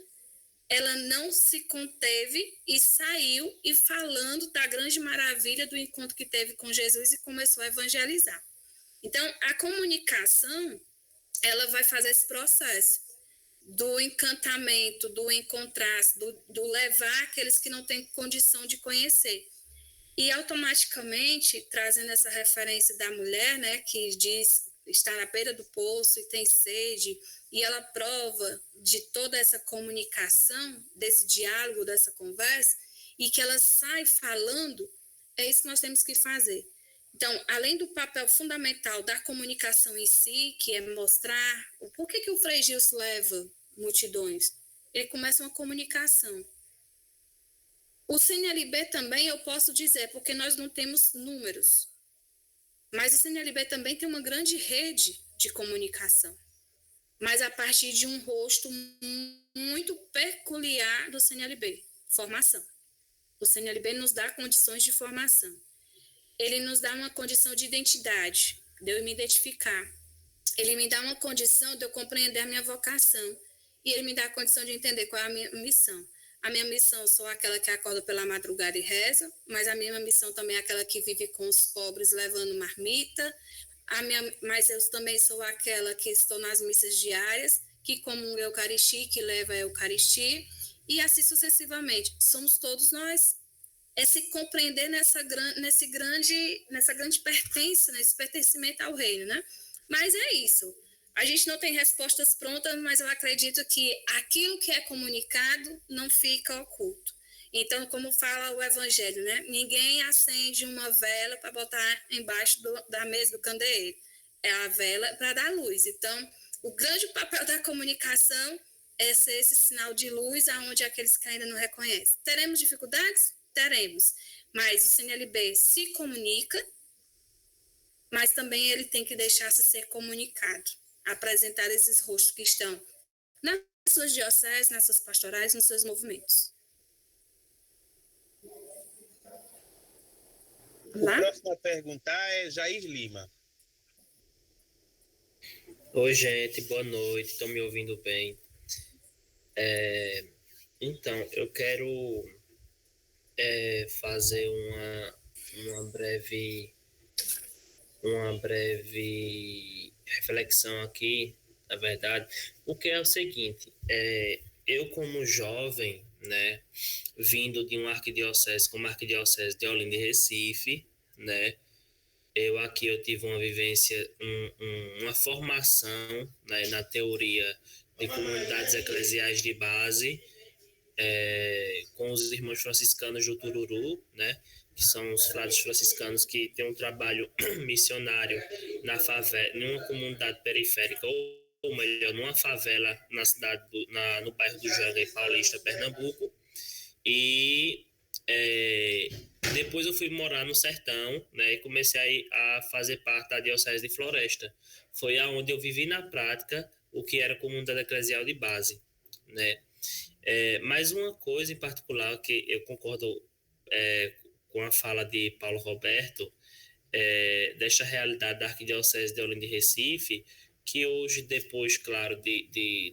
Ela não se conteve e saiu e falando da grande maravilha do encontro que teve com Jesus e começou a evangelizar. Então, a comunicação, ela vai fazer esse processo do encantamento, do encontrar, do levar aqueles que não têm condição de conhecer. E automaticamente, trazendo essa referência da mulher, né, que diz estar na beira do poço e tem sede, e ela prova de toda essa comunicação, desse diálogo, dessa conversa, e que ela sai falando, é isso que nós temos que fazer. Então, além do papel fundamental da comunicação em si, que é mostrar por que o Frei Gilson leva multidões, ele começa uma comunicação. O CNLB também eu posso dizer, porque nós não temos números, mas o CNLB também tem uma grande rede de comunicação, mas a partir de um rosto muito peculiar do CNLB, formação. O CNLB nos dá condições de formação. Ele nos dá uma condição de identidade, de eu me identificar. Ele me dá uma condição de eu compreender a minha vocação. E ele me dá a condição de entender qual é a minha missão. A minha missão sou aquela que acorda pela madrugada e reza, mas a minha missão também é aquela que vive com os pobres levando marmita. Mas eu também sou aquela que estou nas missas diárias, que comunga a Eucaristia, que leva a Eucaristia, e assim sucessivamente. Somos todos nós. É se compreender nessa grande pertença, nesse pertencimento ao reino, né? Mas é isso. A gente não tem respostas prontas, mas eu acredito que aquilo que é comunicado não fica oculto. Então, como fala o Evangelho, né? Ninguém acende uma vela para botar embaixo da mesa do candeeiro. É a vela para dar luz. Então, o grande papel da comunicação é ser esse sinal de luz aonde aqueles que ainda não reconhecem. Teremos dificuldades? Teremos. Mas o CNLB se comunica, mas também ele tem que deixar-se ser comunicado, apresentar esses rostos que estão nas suas dioceses, nas suas pastorais, nos seus movimentos. O próximo a perguntar é Jair Lima. Oi, gente, boa noite, estão me ouvindo bem? Então, eu quero fazer uma breve reflexão aqui, na verdade, porque é o seguinte, eu como jovem, né, vindo de uma arquidiocese como a Arquidiocese de Olinda e Recife, né, eu tive uma vivência, uma formação, né, na teoria de comunidades eclesiais de base, com os irmãos franciscanos do Tururu, né, que são os frades franciscanos que têm um trabalho missionário na favela, numa comunidade periférica, ou melhor, numa favela na cidade no bairro do Janga, em Paulista, Pernambuco. E depois eu fui morar no sertão, né, e comecei a fazer parte da Diocese de Floresta. Foi aonde eu vivi na prática o que era a comunidade eclesial de base, né? Mais uma coisa em particular que eu concordo com a fala de Paulo Roberto, desta realidade da Arquidiocese de Olinda e Recife, que hoje, depois, claro,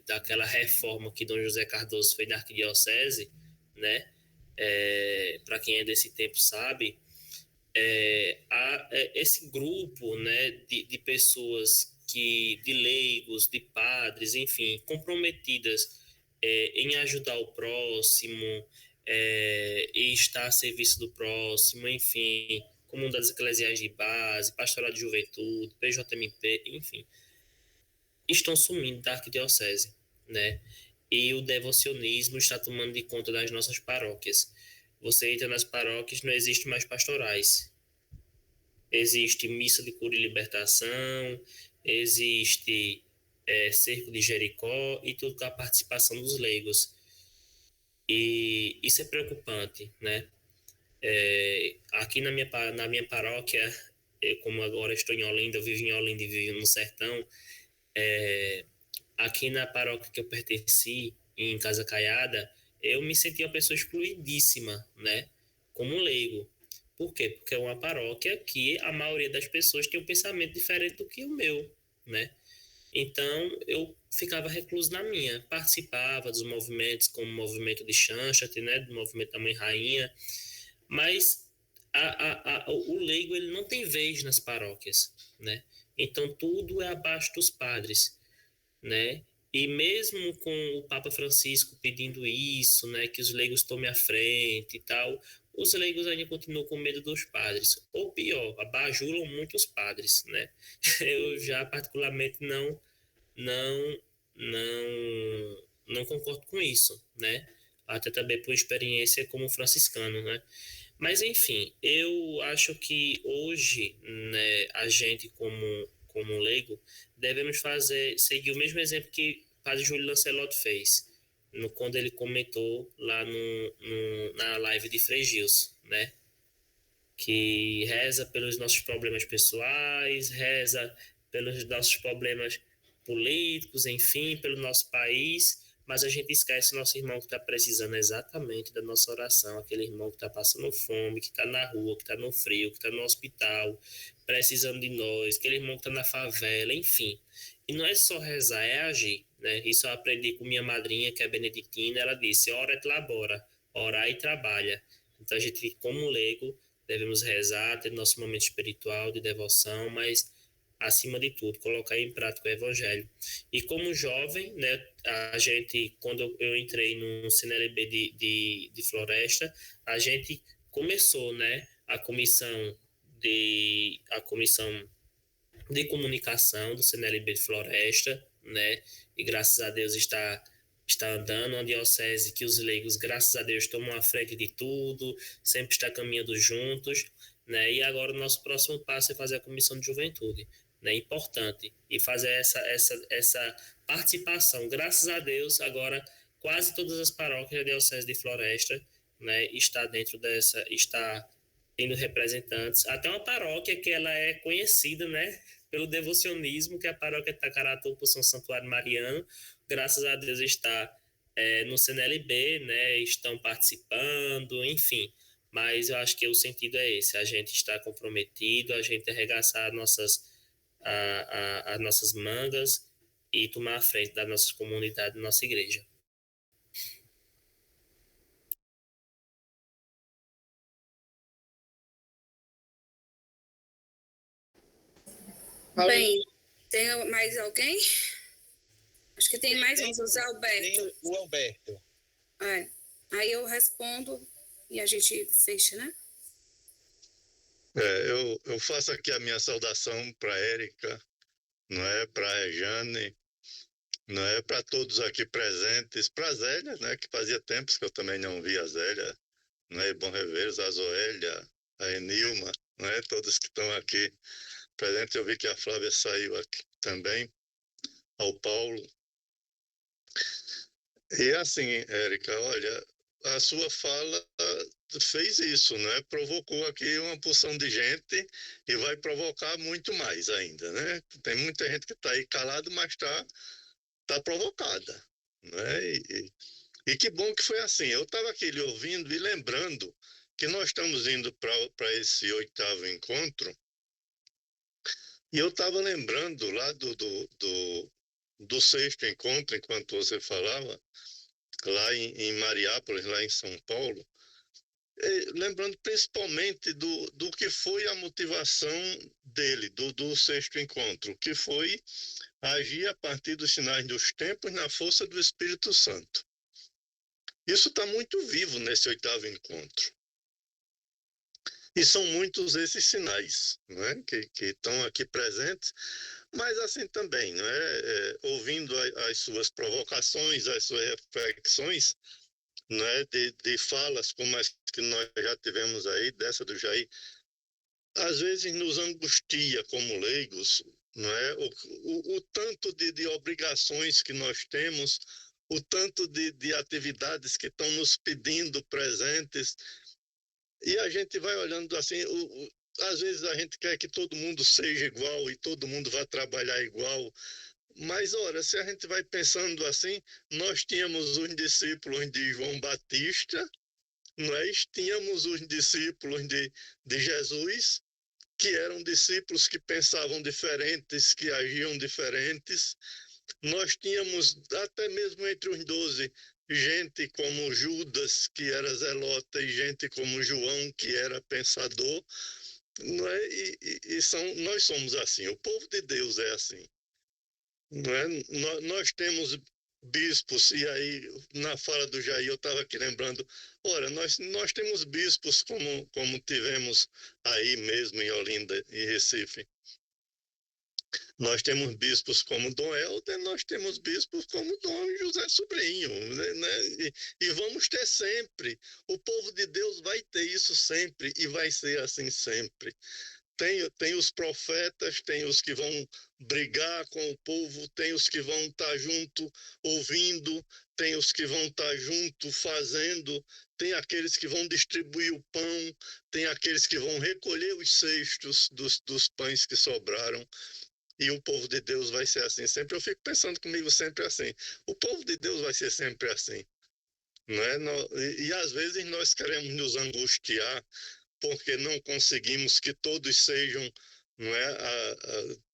daquela reforma que Dom José Cardoso fez na Arquidiocese, né? Para quem é desse tempo sabe, há esse grupo, né, de pessoas de leigos, de padres, enfim, comprometidas em ajudar o próximo, e estar a serviço do próximo, enfim, comunidades eclesiais de base, pastoral de juventude, PJMP, enfim, estão sumindo da arquidiocese, né? E o devocionismo está tomando de conta das nossas paróquias. Você entra nas paróquias, não existe mais pastorais. Existe missa de cura e libertação, existe cerco de Jericó e tudo com a participação dos leigos. E isso é preocupante, né? Aqui na minha paróquia, como agora estou em Olinda, eu vivo em Olinda e vivo no sertão, aqui na paróquia que eu pertenci, em Casa Caiada, eu me senti uma pessoa excluidíssima, né? Como leigo. Por quê? Porque é uma paróquia que a maioria das pessoas tem um pensamento diferente do que o meu, né? Então, eu ficava recluso na minha, participava dos movimentos, como o movimento de Schanstatt, né? Do movimento da Mãe Rainha, mas o leigo ele não tem vez nas paróquias, né? Então, tudo é abaixo dos padres, né? E mesmo com o Papa Francisco pedindo isso, né, que os leigos tomem a frente e tal, os leigos ainda continuam com medo dos padres. Ou pior, abajulam muito os padres, né? Eu já particularmente não, não concordo com isso, né? Até também por experiência como franciscano, né? Mas enfim, eu acho que hoje, né, a gente como leigo devemos seguir o mesmo exemplo que o Padre Júlio Lancelotti fez, quando ele comentou lá na live de Frei Gilson, né? Que reza pelos nossos problemas pessoais, reza pelos nossos problemas políticos, enfim, pelo nosso país, mas a gente esquece o nosso irmão que está precisando exatamente da nossa oração, aquele irmão que está passando fome, que está na rua, que está no frio, que está no hospital, precisando de nós, aquele irmão que está na favela, enfim. E não é só rezar, é agir, né? Isso eu aprendi com minha madrinha, que é beneditina, ela disse, ora et labora, orar e trabalha. Então a gente, como leigo, devemos rezar, ter nosso momento espiritual de devoção, mas acima de tudo, colocar em prática o evangelho. E como jovem, né, a gente, quando eu entrei no CNLB de Floresta, a gente começou, né, a comissão de comunicação do CNLB de Floresta, né, e graças a Deus está andando, uma diocese que os leigos, graças a Deus, tomam a frente de tudo, sempre está caminhando juntos, né? E agora o nosso próximo passo é fazer a comissão de juventude, né? Importante. E fazer essa participação. Graças a Deus, agora quase todas as paróquias da diocese de Floresta, né, está tendo representantes. Até uma paróquia que ela é conhecida, né, pelo devocionismo, que é a paróquia de Tacaratu, por São Santuário Mariano, graças a Deus está no CNLB, né, estão participando, enfim. Mas eu acho que o sentido é esse, a gente está comprometido, a gente arregaçar as nossas mangas e tomar a frente da nossa comunidade, da nossa igreja. Bem, tem mais alguém? Acho que tem mais um, José Alberto. Tem o Alberto. Aí eu respondo e a gente fecha, né? Eu faço aqui a minha saudação para a Érica, não é, para a Rejane, não é, para todos aqui presentes, para a Zélia, né, que fazia tempos que eu também não via a Zélia, não é, bom revê-los, a Zoélia, a Enilma, não é, todos que estão aqui presentes. Eu vi que a Flávia saiu aqui também, ao Paulo. E assim, Érica, olha, a sua fala fez isso, né? Provocou aqui uma porção de gente e vai provocar muito mais ainda, né? Tem muita gente que está aí calado, mas tá provocada, né? E que bom que foi assim. Eu estava aqui lhe ouvindo e lembrando que nós estamos indo para esse 8º encontro, e eu estava lembrando lá do 6º encontro, enquanto você falava, lá em Mariápolis, lá em São Paulo, lembrando principalmente do que foi a motivação dele, do 6º encontro, que foi agir a partir dos sinais dos tempos na força do Espírito Santo. Isso está muito vivo nesse 8º encontro. E são muitos esses sinais, né, que estão aqui presentes, mas assim também, né, ouvindo as suas provocações, as suas reflexões, né, de falas como as que nós já tivemos aí, dessa do Jair, às vezes nos angustia como leigos, não é? O tanto de obrigações que nós temos, o tanto de atividades que estão nos pedindo presentes, e a gente vai olhando assim, às vezes a gente quer que todo mundo seja igual e todo mundo vá trabalhar igual, mas, ora, se a gente vai pensando assim, nós tínhamos os discípulos de João Batista, nós tínhamos os discípulos de Jesus, que eram discípulos que pensavam diferentes, que agiam diferentes. Nós tínhamos, até mesmo entre os 12, gente como Judas, que era zelota, e gente como João, que era pensador. Não é? Nós somos assim, o povo de Deus é assim. Não é? Nós temos bispos, e aí na fala do Jair eu estava aqui lembrando, ora, nós temos bispos como tivemos aí mesmo em Olinda e Recife. Nós temos bispos como Dom Helder, nós temos bispos como Dom José Sobrinho, né? E vamos ter sempre. O povo de Deus vai ter isso sempre e vai ser assim sempre. Tem os profetas, tem os que vão brigar com o povo, tem os que vão estar junto ouvindo, tem os que vão estar junto fazendo, tem aqueles que vão distribuir o pão, tem aqueles que vão recolher os cestos dos pães que sobraram. E o povo de Deus vai ser assim sempre. Eu fico pensando comigo sempre assim. O povo de Deus vai ser sempre assim. Não é? E às vezes nós queremos nos angustiar porque não conseguimos que todos sejam, não é,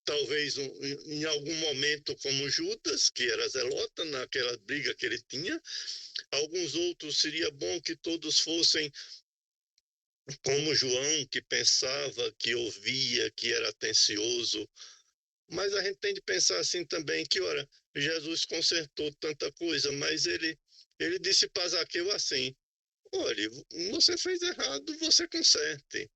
talvez em algum momento como Judas, que era zelota naquela briga que ele tinha. Alguns outros seria bom que todos fossem como João, que pensava, que ouvia, que era atencioso. Mas a gente tem de pensar assim também que, ora, Jesus consertou tanta coisa, mas ele disse para Zaqueu assim, olha, você fez errado, você conserte.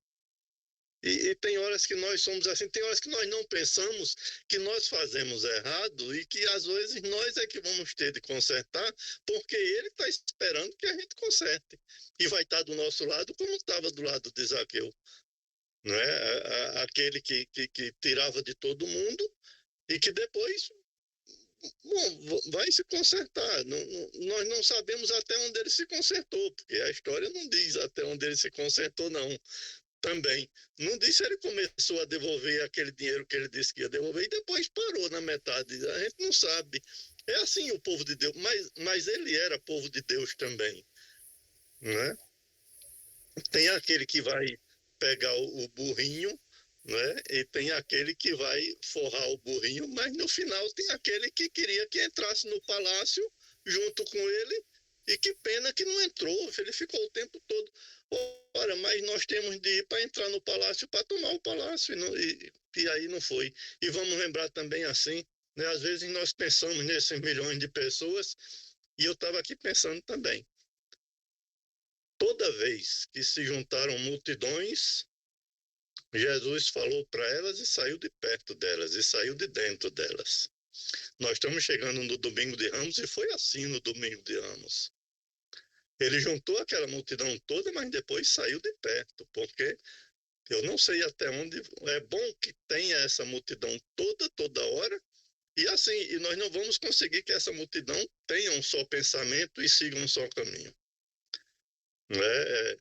E tem horas que nós somos assim, tem horas que nós não pensamos que nós fazemos errado e que às vezes nós é que vamos ter de consertar, porque ele está esperando que a gente conserte. E vai estar do nosso lado como estava do lado de Zaqueu. Não é? Aquele que tirava de todo mundo e que depois vai se consertar. Nós não sabemos até onde ele se consertou, porque a história não diz até onde ele se consertou, não. Também. Não diz se ele começou a devolver aquele dinheiro que ele disse que ia devolver e depois parou na metade. A gente não sabe. É assim o povo de Deus, mas ele era povo de Deus também. Né? Tem aquele que vai pegar o burrinho, né? E tem aquele que vai forrar o burrinho, mas no final tem aquele que queria que entrasse no palácio junto com ele, e que pena que não entrou, ele ficou o tempo todo. Ora, mas nós temos de ir para entrar no palácio, para tomar o palácio, e aí não foi. E vamos lembrar também assim, né? Às vezes nós pensamos nesses milhões de pessoas, e eu estava aqui pensando também. Toda vez que se juntaram multidões, Jesus falou para elas e saiu de perto delas, e saiu de dentro delas. Nós estamos chegando no domingo de Ramos, e foi assim no domingo de Ramos. Ele juntou aquela multidão toda, mas depois saiu de perto, porque eu não sei até onde é bom que tenha essa multidão toda hora, e assim, e nós não vamos conseguir que essa multidão tenha um só pensamento e siga um só caminho. né?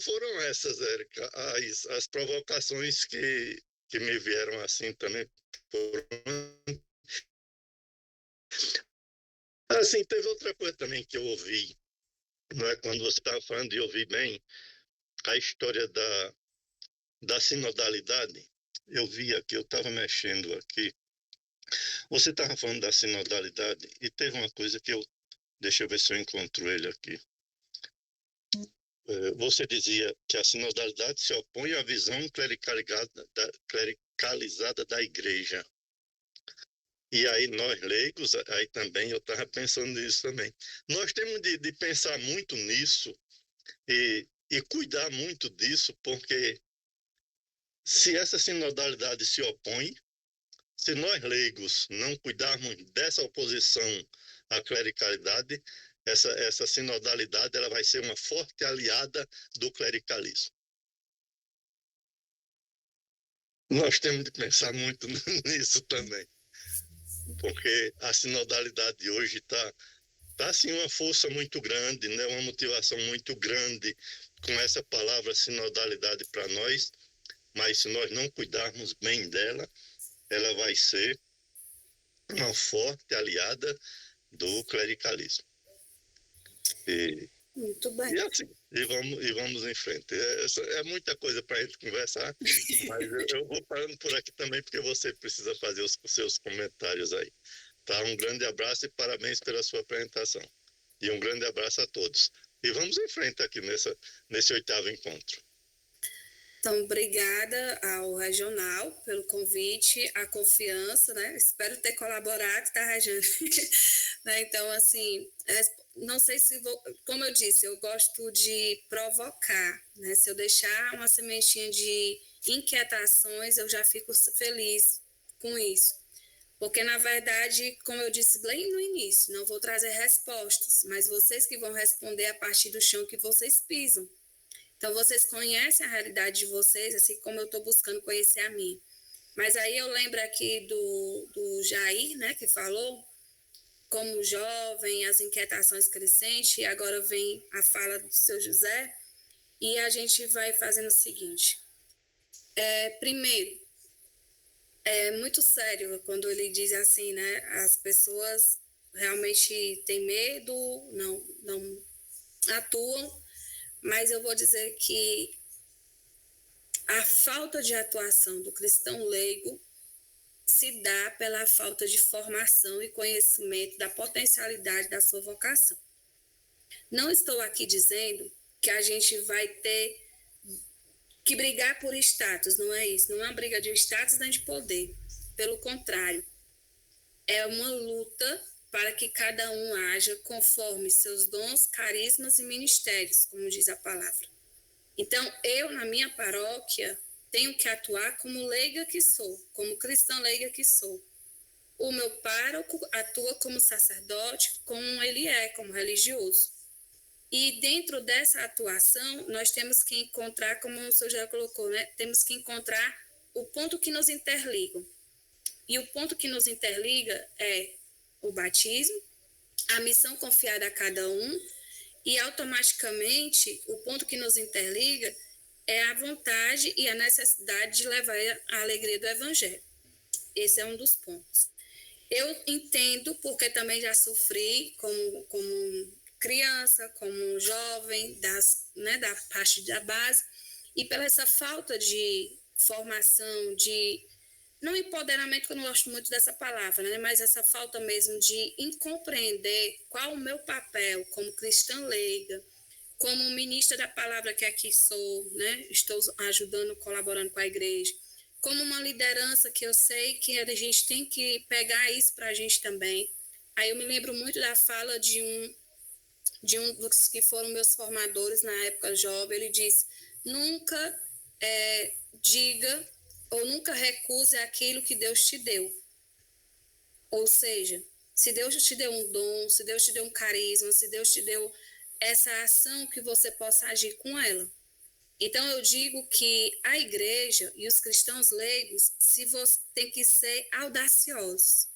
Foram essas, Érica, as provocações que me vieram assim também. Assim, teve outra coisa também que eu ouvi, não é? Quando você estava falando e ouvi bem a história da sinodalidade, eu vi aqui, eu estava mexendo aqui, você estava falando da sinodalidade e teve uma coisa que deixa eu ver se eu encontro ele aqui. Você dizia que a sinodalidade se opõe à visão clericalizada da igreja. E aí nós leigos, aí também eu estava pensando nisso também. Nós temos de pensar muito nisso e cuidar muito disso, porque se essa sinodalidade se opõe, se nós leigos não cuidarmos dessa oposição à clericalidade, essa sinodalidade ela vai ser uma forte aliada do clericalismo. Nós temos de pensar muito nisso também, porque a sinodalidade hoje está assim uma força muito grande, né? Uma motivação muito grande com essa palavra sinodalidade para nós, mas se nós não cuidarmos bem dela, ela vai ser uma forte aliada do clericalismo. Muito bem. E vamos em frente. É muita coisa para a gente conversar, mas eu vou parando por aqui também, porque você precisa fazer os seus comentários aí. Tá? Um grande abraço e parabéns pela sua apresentação. E um grande abraço a todos. E vamos em frente aqui nesse 8º encontro. Então, obrigada ao Regional pelo convite, a confiança, né? Espero ter colaborado, tá, Rejane? Né? Então, assim, não sei se vou... Como eu disse, eu gosto de provocar, né? Se eu deixar uma sementinha de inquietações, eu já fico feliz com isso. Porque, na verdade, como eu disse bem no início, não vou trazer respostas, mas vocês que vão responder a partir do chão que vocês pisam. Então, vocês conhecem a realidade de vocês, assim como eu estou buscando conhecer a minha. Mas aí eu lembro aqui do Jair, né, que falou, como jovem, as inquietações crescentes, e agora vem a fala do seu José, e a gente vai fazendo o seguinte. Primeiro, é muito sério quando ele diz assim, né, as pessoas realmente têm medo, não atuam, mas eu vou dizer que a falta de atuação do cristão leigo se dá pela falta de formação e conhecimento da potencialidade da sua vocação. Não estou aqui dizendo que a gente vai ter que brigar por status, não é isso. Não é uma briga de status nem de poder. Pelo contrário, é uma luta para que cada um haja conforme seus dons, carismas e ministérios, como diz a palavra. Então, eu, na minha paróquia, tenho que atuar como leiga que sou, como cristã leiga que sou. O meu pároco atua como sacerdote, como ele é, como religioso. E dentro dessa atuação, nós temos que encontrar, como o senhor já colocou, né? Temos que encontrar o ponto que nos interliga. E o ponto que nos interliga é o batismo, a missão confiada a cada um, e automaticamente o ponto que nos interliga é a vontade e a necessidade de levar a alegria do Evangelho. Esse é um dos pontos. Eu entendo, porque também já sofri como criança, como jovem, da parte da base, e pela essa falta de formação, de não empoderamento, que eu não gosto muito dessa palavra, né? Mas essa falta mesmo de compreender qual o meu papel como cristã leiga, como ministra da palavra que aqui sou, né? Estou ajudando, colaborando com a igreja, como uma liderança que eu sei que a gente tem que pegar isso para a gente também. Aí eu me lembro muito da fala de um dos que foram meus formadores na época jovem. Ele disse: nunca diga ou nunca recuse aquilo que Deus te deu. Ou seja, se Deus te deu um dom, se Deus te deu um carisma, se Deus te deu essa ação, que você possa agir com ela. Então, eu digo que a igreja e os cristãos leigos tem que ser audaciosos.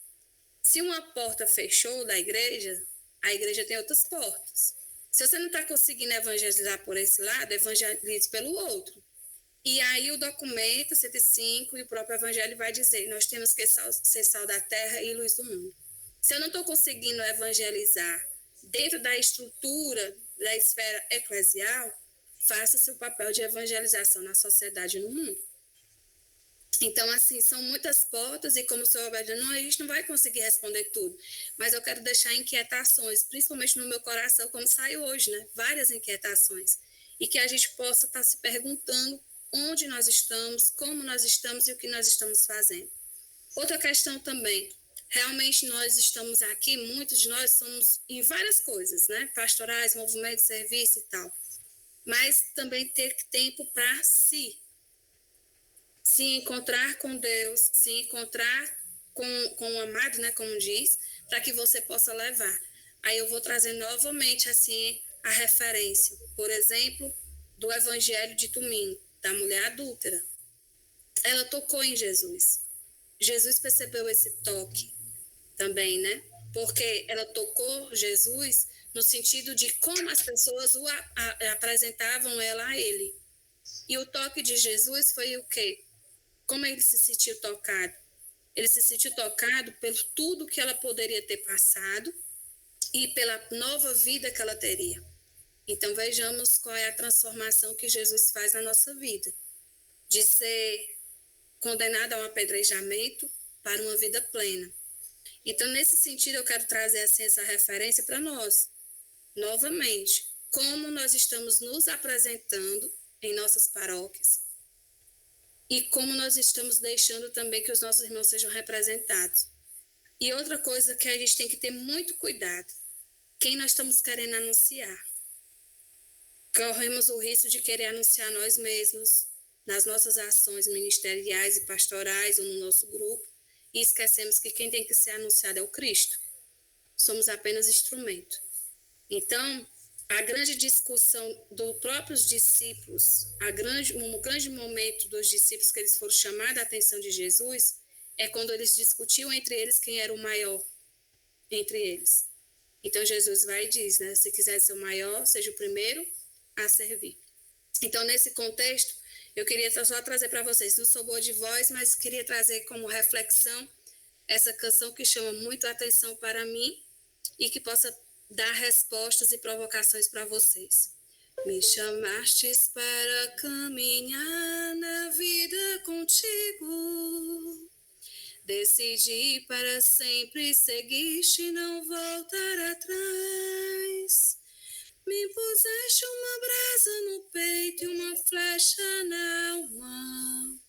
Se uma porta fechou da igreja, a igreja tem outras portas. Se você não está conseguindo evangelizar por esse lado, evangelize pelo outro. E aí o documento 105 e o próprio evangelho vai dizer, nós temos que ser sal da terra e luz do mundo. Se eu não estou conseguindo evangelizar dentro da estrutura da esfera eclesial, faça seu papel de evangelização na sociedade e no mundo. Então, assim, são muitas portas e como o senhor Roberto, a gente não vai conseguir responder tudo, mas eu quero deixar inquietações, principalmente no meu coração, como saiu hoje, né? Várias inquietações. E que a gente possa estar se perguntando onde nós estamos, como nós estamos e o que nós estamos fazendo. Outra questão também, realmente nós estamos aqui, muitos de nós somos em várias coisas, né? Pastorais, movimentos, serviço e tal. Mas também ter tempo para si. Se encontrar com Deus, se encontrar com o amado, né? Como diz, para que você possa levar. Aí eu vou trazer novamente, assim, a referência. Por exemplo, do Evangelho de domingo, da mulher adúltera. Ela tocou em Jesus. Jesus percebeu esse toque também, né? Porque ela tocou Jesus no sentido de como as pessoas apresentavam ela a ele. E o toque de Jesus foi o quê? Como ele se sentiu tocado? Ele se sentiu tocado por tudo que ela poderia ter passado e pela nova vida que ela teria. Então vejamos qual é a transformação que Jesus faz na nossa vida. De ser condenada a um apedrejamento para uma vida plena. Então, nesse sentido, eu quero trazer assim, essa referência para nós. Novamente, como nós estamos nos apresentando em nossas paróquias e como nós estamos deixando também que os nossos irmãos sejam representados. E outra coisa que a gente tem que ter muito cuidado, quem nós estamos querendo anunciar. Corremos o risco de querer anunciar nós mesmos, nas nossas ações ministeriais e pastorais ou no nosso grupo, e esquecemos que quem tem que ser anunciado é o Cristo. Somos apenas instrumento. Então, a grande discussão dos próprios discípulos, um grande momento dos discípulos que eles foram chamar a atenção de Jesus, é quando eles discutiam entre eles quem era o maior entre eles. Então, Jesus vai e diz, né, se quiser ser o maior, seja o primeiro a servir. Então, nesse contexto, eu queria só trazer para vocês, não sou boa de voz, mas queria trazer como reflexão essa canção que chama muito a atenção para mim e que possa dar respostas e provocações para vocês. Me chamastes para caminhar na vida contigo, decidi para sempre seguir-te, não voltar atrás. Me puseste uma brasa no peito e uma flecha na alma.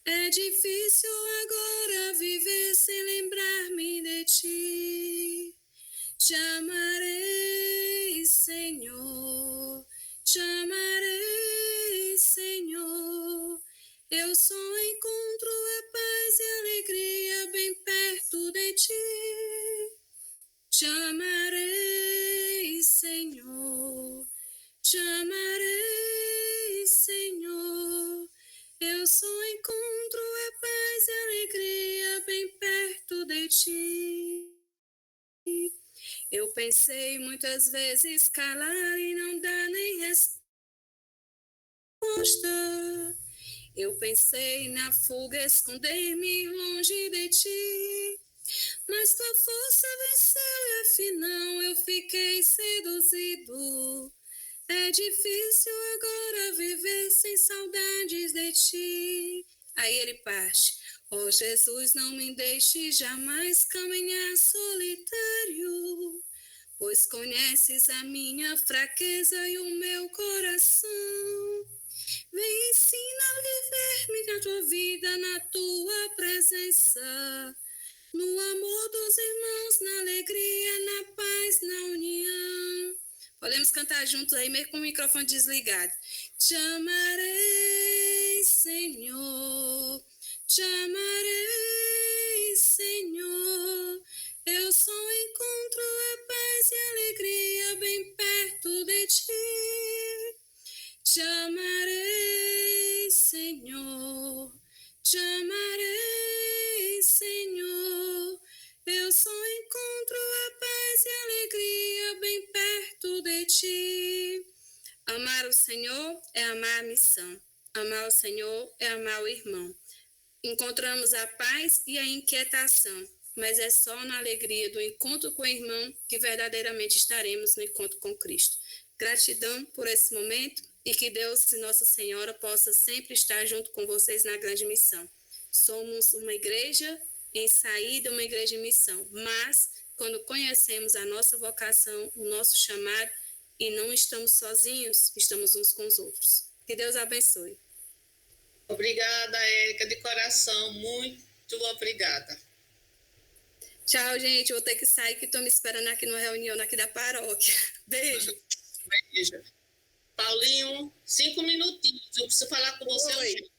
É difícil agora viver sem lembrar-me de ti. Te amarei, Senhor, te amarei, Senhor. Eu só encontro a paz e alegria bem perto de ti. Te amarei, Senhor, te amarei, Senhor. Eu só encontro a paz e alegria bem perto de ti. Eu pensei muitas vezes calar e não dar nem resposta. Eu pensei na fuga, esconder-me longe de ti. Mas tua força venceu e afinal eu fiquei seduzido. É difícil agora viver sem saudades de ti. Aí ele parte. Oh Jesus, não me deixe jamais caminhar solitário, pois conheces a minha fraqueza e o meu coração. Vem ensina a viver-me na tua vida, na tua presença, no amor dos irmãos, na alegria, na paz, na união. Podemos cantar juntos aí, mesmo com o microfone desligado. Te amarei, Senhor, te amarei, Senhor. Eu só encontro a paz e alegria bem perto de ti. Te amarei, Senhor, te amarei, Senhor. Eu só encontro a paz e alegria bem perto de ti. Amar o Senhor é amar a missão. Amar o Senhor é amar o irmão. Encontramos a paz e a inquietação, mas é só na alegria do encontro com o irmão que verdadeiramente estaremos no encontro com Cristo. Gratidão por esse momento e que Deus e Nossa Senhora possa sempre estar junto com vocês na grande missão. Somos uma igreja em saída, uma igreja em missão, mas quando conhecemos a nossa vocação, o nosso chamado, e não estamos sozinhos, estamos uns com os outros. Que Deus abençoe. Obrigada, Érica, de coração, muito obrigada. Tchau, gente, eu vou ter que sair, que estou me esperando aqui numa reunião aqui da paróquia. Beijo. Beijo. Paulinho, 5 minutinhos, eu preciso falar com você. Oi.